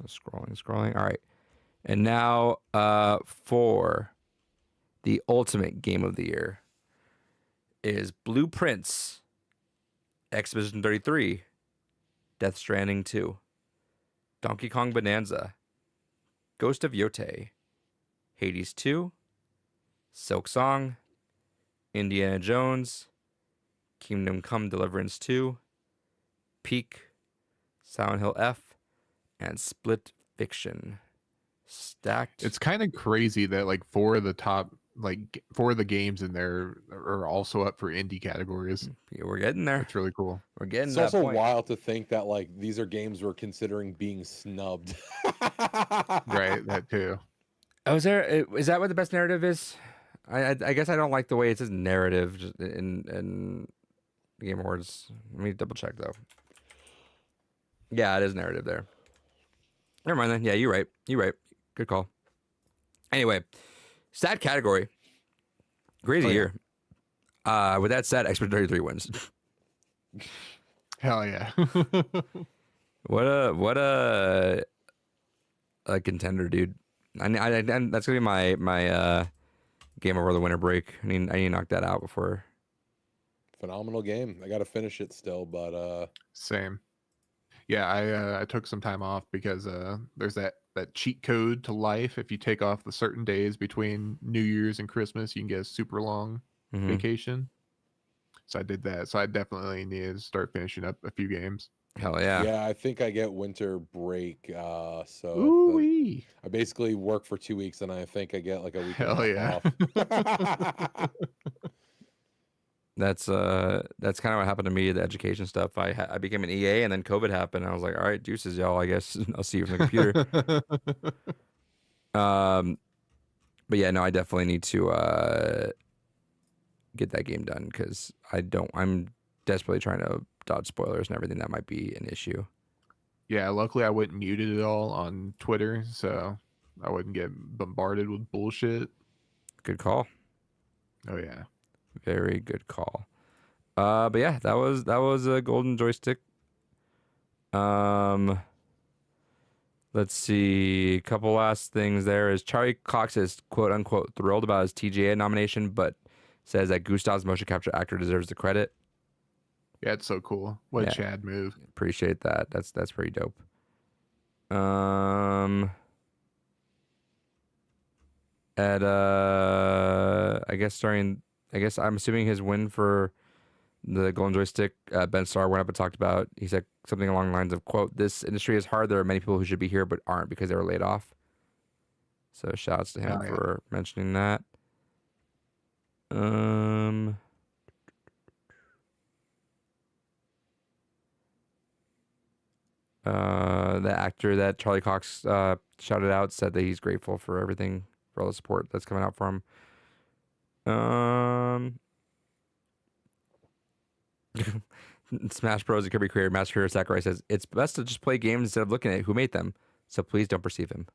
Scrolling. All right. And now for the ultimate game of the year is Blueprints, Expedition 33, Death Stranding 2, Donkey Kong Bonanza, Ghost of Yotei, Hades 2, Silk Song, Indiana Jones, Kingdom Come Deliverance 2, Peak, Silent Hill F, and Split Fiction. Stacked. It's kind of crazy that like four of the games in there are also up for indie categories. Yeah, we're getting there. It's really cool. We're getting It's that also point. wild to think that like these are games we're considering being snubbed. Right, that too. Oh, is that what the best narrative is? I guess I don't like the way it says narrative just in the Game Awards. Let me double check though. Yeah, it is narrative there. Never mind then. Yeah, you're right. You're right. Good call. Anyway, sad category. Crazy Oh, yeah. year. With that said, Expert 33 wins. Hell yeah. What a contender, dude. I that's gonna be my game over the winter break. I need to knock that out before. Phenomenal game. I got to finish it still, but Same. Yeah, I took some time off because there's that cheat code to life. If you take off the certain days between New Year's and Christmas, you can get a super long Mhm. vacation. So I did that. So I definitely need to start finishing up a few games. Hell yeah. yeah, I think I get winter break. So Ooh-wee. I basically work for 2 weeks, and I think I get like a week and Hell a yeah. half off. That's kind of what happened to me. The education stuff. I became an EA, and then COVID happened. I was like, all right, deuces, y'all. I guess I'll see you from the computer. But yeah, no, I definitely need to get that game done because I'm desperately trying to dodge spoilers and everything that might be an issue. Yeah, luckily I wouldn't muted it all on Twitter, so I wouldn't get bombarded with bullshit. Good call. Oh yeah. Very good call. But yeah, that was a golden joystick. Let's see. A couple last things there is Charlie Cox is quote unquote thrilled about his TGA nomination, but says that Gustav's motion capture actor deserves the credit. Yeah, it's so cool. What Yeah. a Chad move. Appreciate that. That's pretty dope. I guess I'm assuming his win for the golden joystick, Ben Starr went up and talked about. He said something along the lines of, "quote This industry is hard. There are many people who should be here but aren't because they were laid off." So shouts to him Oh, yeah. for mentioning that. The actor that Charlie Cox shouted out said that he's grateful for everything, for all the support that's coming out for him. Smash Bros. Kirby creator Master Hero Sakurai says it's best to just play games instead of looking at who made them. So please don't perceive him.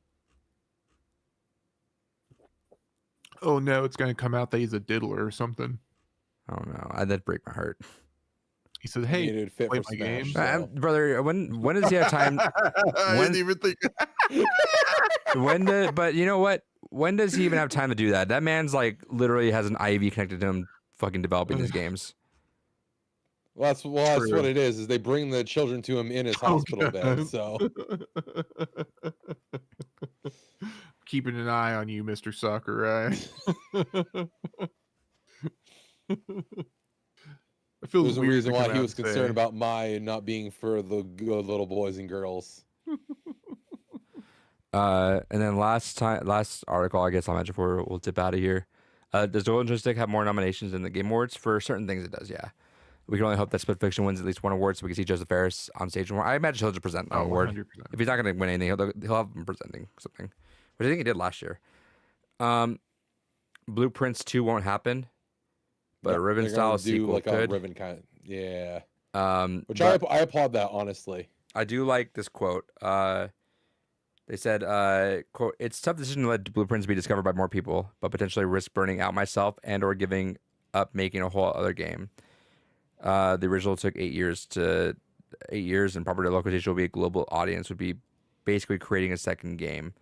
Oh no, it's gonna come out that he's a diddler or something. I don't know. That'd break my heart. He said, I "Hey, needed fit play for my Smash. game." So. Brother, when does he have time? I When- didn't even think. But you know what? When does he even have time to do that? That man's like literally has an IV connected to him, fucking developing these games. Well, that's True. what it is. Is they bring the children to him in his Oh, hospital bed. God. So Keeping an eye on you, Mr. Sakurai. It feels there's a weird reason to why come he out was and concerned say. about Mai not being for the good little boys and girls. And then last article, I guess I'll mention before we'll dip out of here. Does Golden Joystick have more nominations than the Game Awards? For certain things, it does. Yeah, we can only hope that Split Fiction wins at least one award, so we can see Joseph Fares on stage more. I imagine he'll just present an Oh, award. 100%. If he's not going to win anything, he'll have him presenting something, which I think he did last year. Blueprints 2 won't happen, but Yep, a Riven they're style gonna do sequel like could. a Riven kind. Yeah. Which But I applaud that, honestly. I do like this quote. They said, quote, "It's a tough decision to let Blueprints be discovered by more people, but potentially risk burning out myself and or giving up making a whole other game. The original took 8 years, and proper localization will be a global audience, would be basically creating a second game.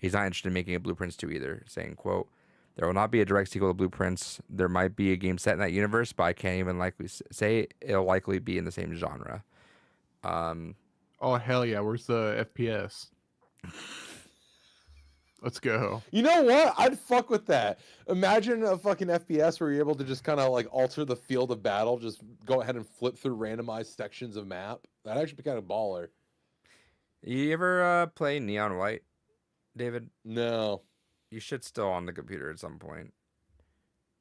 He's not interested in making a Blueprints 2 either, saying, quote, there will not be a direct sequel to Blueprints. There might be a game set in that universe, but I can't even likely say it'll likely be in the same genre. Oh hell yeah, where's the FPS? Let's go. You know what? I'd fuck with that. Imagine a fucking FPS where you're able to just kind of like alter the field of battle, just go ahead and flip through randomized sections of map. That'd actually be kind of baller. You ever play Neon White, David? No. You should still on the computer at some point.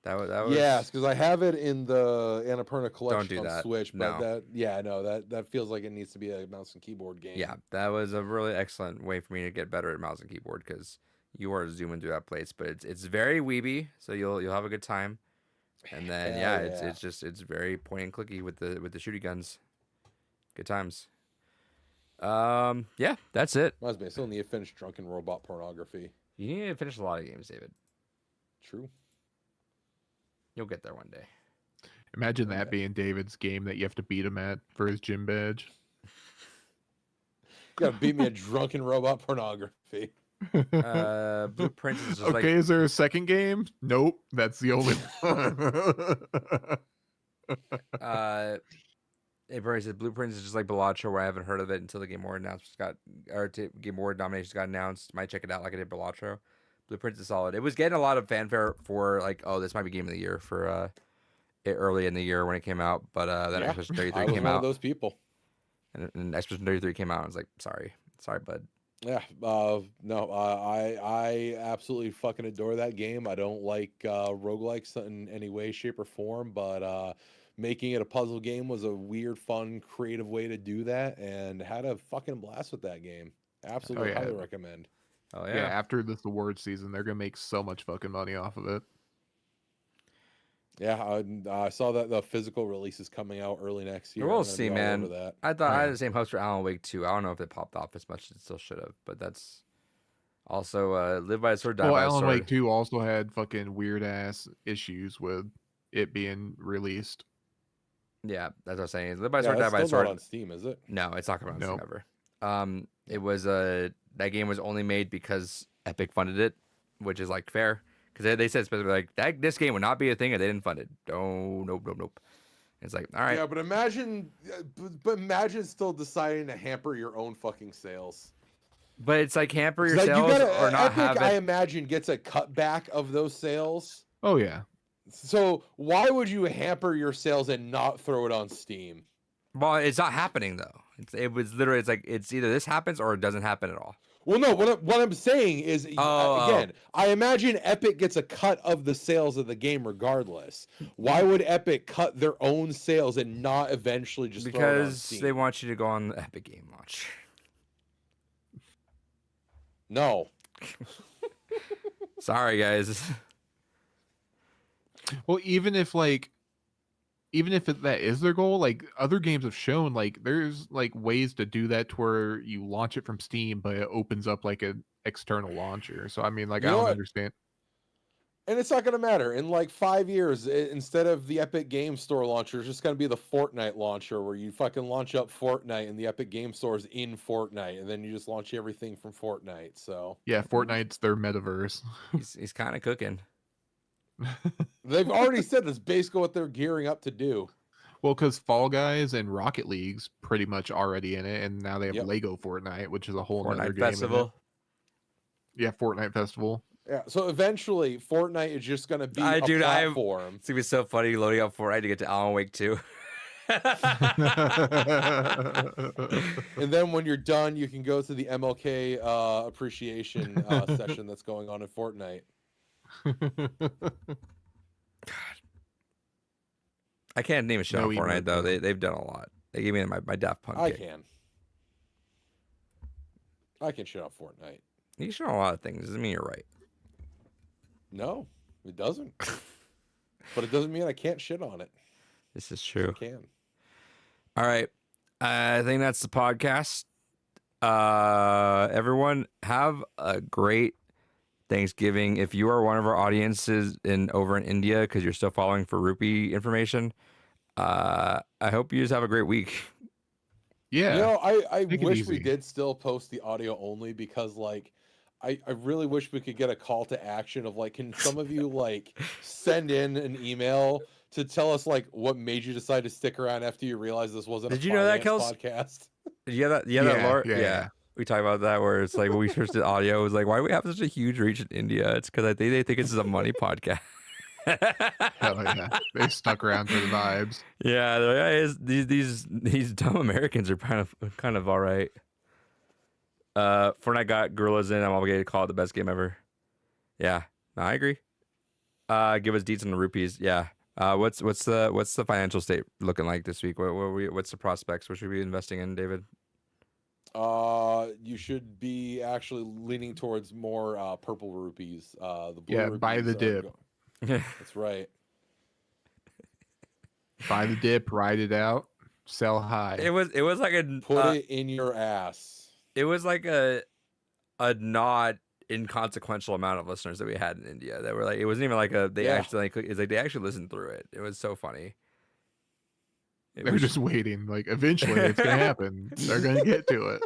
That was Yes, because I have it in the Annapurna collection do on that. Switch, but No. that feels like it needs to be a mouse and keyboard game. Yeah, that was a really excellent way for me to get better at mouse and keyboard because you are zooming through that place, but it's very weeby, so you'll have a good time. And then Hell it's very point and clicky with the shooty guns. Good times. Yeah, that's it. Reminds me, I still need to finish Drunken Robot Pornography. You need to finish a lot of games, David. True. You'll get there one day. Imagine that being David's game that you have to beat him at for his gym badge. You gotta beat me at Drunken Robot Pornography. Blueprints is just Okay, is there a second game? Nope, that's the only one. It probably said Blueprints is just like Balatro, where I haven't heard of it until the Game Award Game Award nominations got announced. Might check it out like I did Balatro. Blueprints is solid. It was getting a lot of fanfare for like, oh, this might be Game of the Year for early in the year when it came out, but then Expedition 33 I was came one out. of those people. And Expedition 33 came out. I was like, sorry, bud. Yeah, no, I absolutely fucking adore that game. I don't like roguelikes in any way, shape, or form, but making it a puzzle game was a weird, fun, creative way to do that, and had a fucking blast with that game. Absolutely, highly recommend. Oh Yeah, after this award season, they're gonna make so much fucking money off of it. Yeah, I saw that the physical release is coming out early next year. We'll see, man. That. I thought I had the same hopes for Alan Wake 2. I don't know if it popped off as much as it still should have, but that's also Live by a Sword, Die by a Sword. Alan Wake 2 also had fucking weird ass issues with it being released. Yeah, that's what I'm saying. Live by a Sword, Die by a Sword. Not on Steam, is it? No, it's not coming on Steam ever. It was that game was only made because Epic funded it, which is like fair. Because they said specifically like this game would not be a thing if they didn't fund it. Oh, nope. It's like, all right. Yeah, but imagine still deciding to hamper your own fucking sales. But it's like hamper your sales or not Epic, have it. I imagine gets a cutback of those sales. Oh yeah. So why would you hamper your sales and not throw it on Steam? Well, it's not happening though. It was literally it's like it's either this happens or it doesn't happen at all. Well, no. What I'm saying is, again, I imagine Epic gets a cut of the sales of the game regardless. Why would Epic cut their own sales and not eventually just throw it on Steam? They want you to go on the Epic Game Launch. No. Sorry, guys. Well, even if that is their goal, like other games have shown, like there's like ways to do that to where you launch it from Steam, but it opens up like an external launcher. So I mean, like I don't understand. And it's not going to matter. In like 5 years, instead of the Epic Game Store launcher, it's just going to be the Fortnite launcher where you fucking launch up Fortnite and the Epic Game Store is in Fortnite, and then you just launch everything from Fortnite. So yeah, Fortnite's their metaverse. He's kind of cooking. They've already said that's basically what they're gearing up to do. Well, because Fall Guys and Rocket League's pretty much already in it, and now they have Lego Fortnite, which is a whole other game. Festival. Yeah, Fortnite Festival. Yeah, so eventually Fortnite is just going to be a platform. It's going to be so funny loading up Fortnite to get to Alan Wake 2. And then when you're done, you can go to the MLK appreciation session that's going on in Fortnite. God. I can't name a shit on Fortnite, though. They've done a lot. They gave me my Daft Punk kick. I can shit on Fortnite. You can shit on a lot of things. Doesn't mean you're right. No, it doesn't. But it doesn't mean I can't shit on it. This is true. I can. All right. I think that's the podcast. Everyone, have a great Thanksgiving. If you are one of our audiences over in India, because you're still following for rupee information, I hope you just have a great week. Yeah. You know, I wish we did still post the audio only, because like I really wish we could get a call to action of like, can some of you like send in an email to tell us like what made you decide to stick around after you realized this wasn't Did a you know that, finance Kels? podcast? Yeah, that Laura. Yeah. We talked about that where it's like when we first did audio, it was like, why do we have such a huge reach in India? It's because they think it's a money podcast. Hell yeah, they stuck around for the vibes. Yeah, they're like, these dumb Americans are kind of all right. Fortnite got Gorillas in. I'm obligated to call it the best game ever. Yeah, no, I agree. Give us deets on the rupees. Yeah. What's the financial state looking like this week? What's the prospects? What should we be investing in, David? You should be actually leaning towards more purple rupees. The blue Yeah, rupees buy the dip. That's right. Buy the dip, ride it out, sell high. It was like a Put it in your ass. It was like a not inconsequential amount of listeners that we had in India that were like, it wasn't even like they actually like, it's like they actually listened through it. It was so funny. They're just waiting. Like eventually it's gonna happen. They're gonna get to it.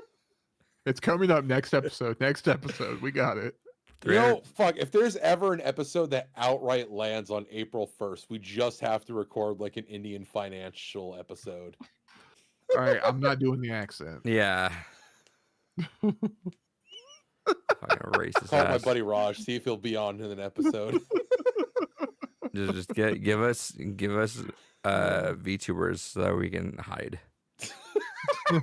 It's coming up next episode. Next episode, we got it. You know, fuck, if there's ever an episode that outright lands on April 1st, we just have to record like an Indian financial episode. All right, I'm not doing the accent. Yeah. Fucking racist. Call my buddy Raj, see if he'll be on in an episode. just give us VTubers so that we can hide. All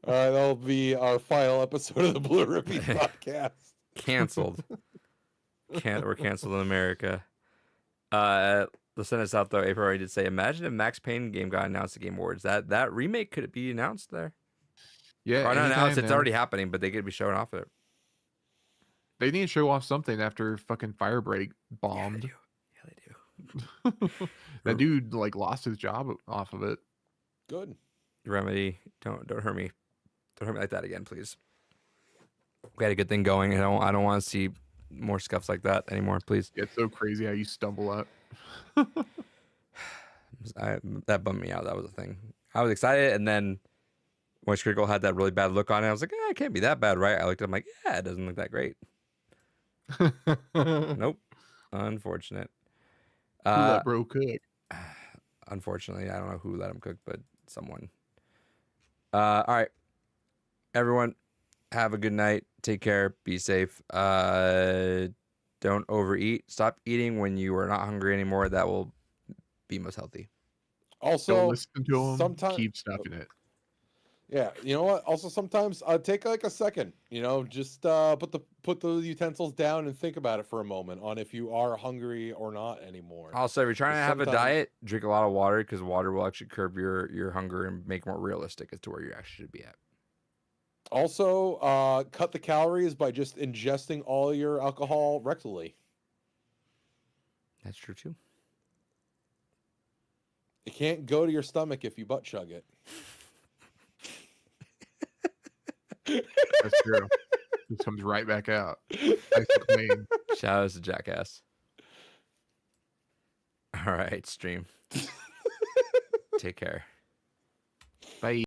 right, that'll be our final episode of the Blue Rupees podcast. Canceled. We're canceled in America. Let's send us out though. April already did say, imagine if Max Payne game got announced at Game Awards. That remake could it be announced there? Yeah, or not announced. It's now. already happening, but they could be showing off it. They need to show off something after fucking Firebreak bombed. Yeah, they do. That dude like lost his job off of it. Good. Remedy, don't hurt me. Don't hurt me like that again, please. We had a good thing going, and I don't want to see more scuffs like that anymore, please. It's so crazy how you stumble up. That bummed me out. That was a thing. I was excited, and then Moist Critical had that really bad look on it. I was like, it can't be that bad, right? I looked at it, I'm like, yeah, it doesn't look that great. Nope. Unfortunate. Who let bro cook? Unfortunately, I don't know who let him cook, but someone. All right. Everyone, have a good night. Take care. Be safe. Don't overeat. Stop eating when you are not hungry anymore. That will be most healthy. Also, don't listen to them. Sometimes Keep stuffing it. Yeah, you know what? Also, sometimes take like a second. You know, just put the utensils down and think about it for a moment on if you are hungry or not anymore. Also, if you're trying to have a diet, drink a lot of water because water will actually curb your hunger and make it more realistic as to where you actually should be at. Also, cut the calories by just ingesting all your alcohol rectally. That's true too. It can't go to your stomach if you butt chug it. That's true. It comes right back out. Nice and clean. Shout out to Jackass. All right, stream. Take care. Bye.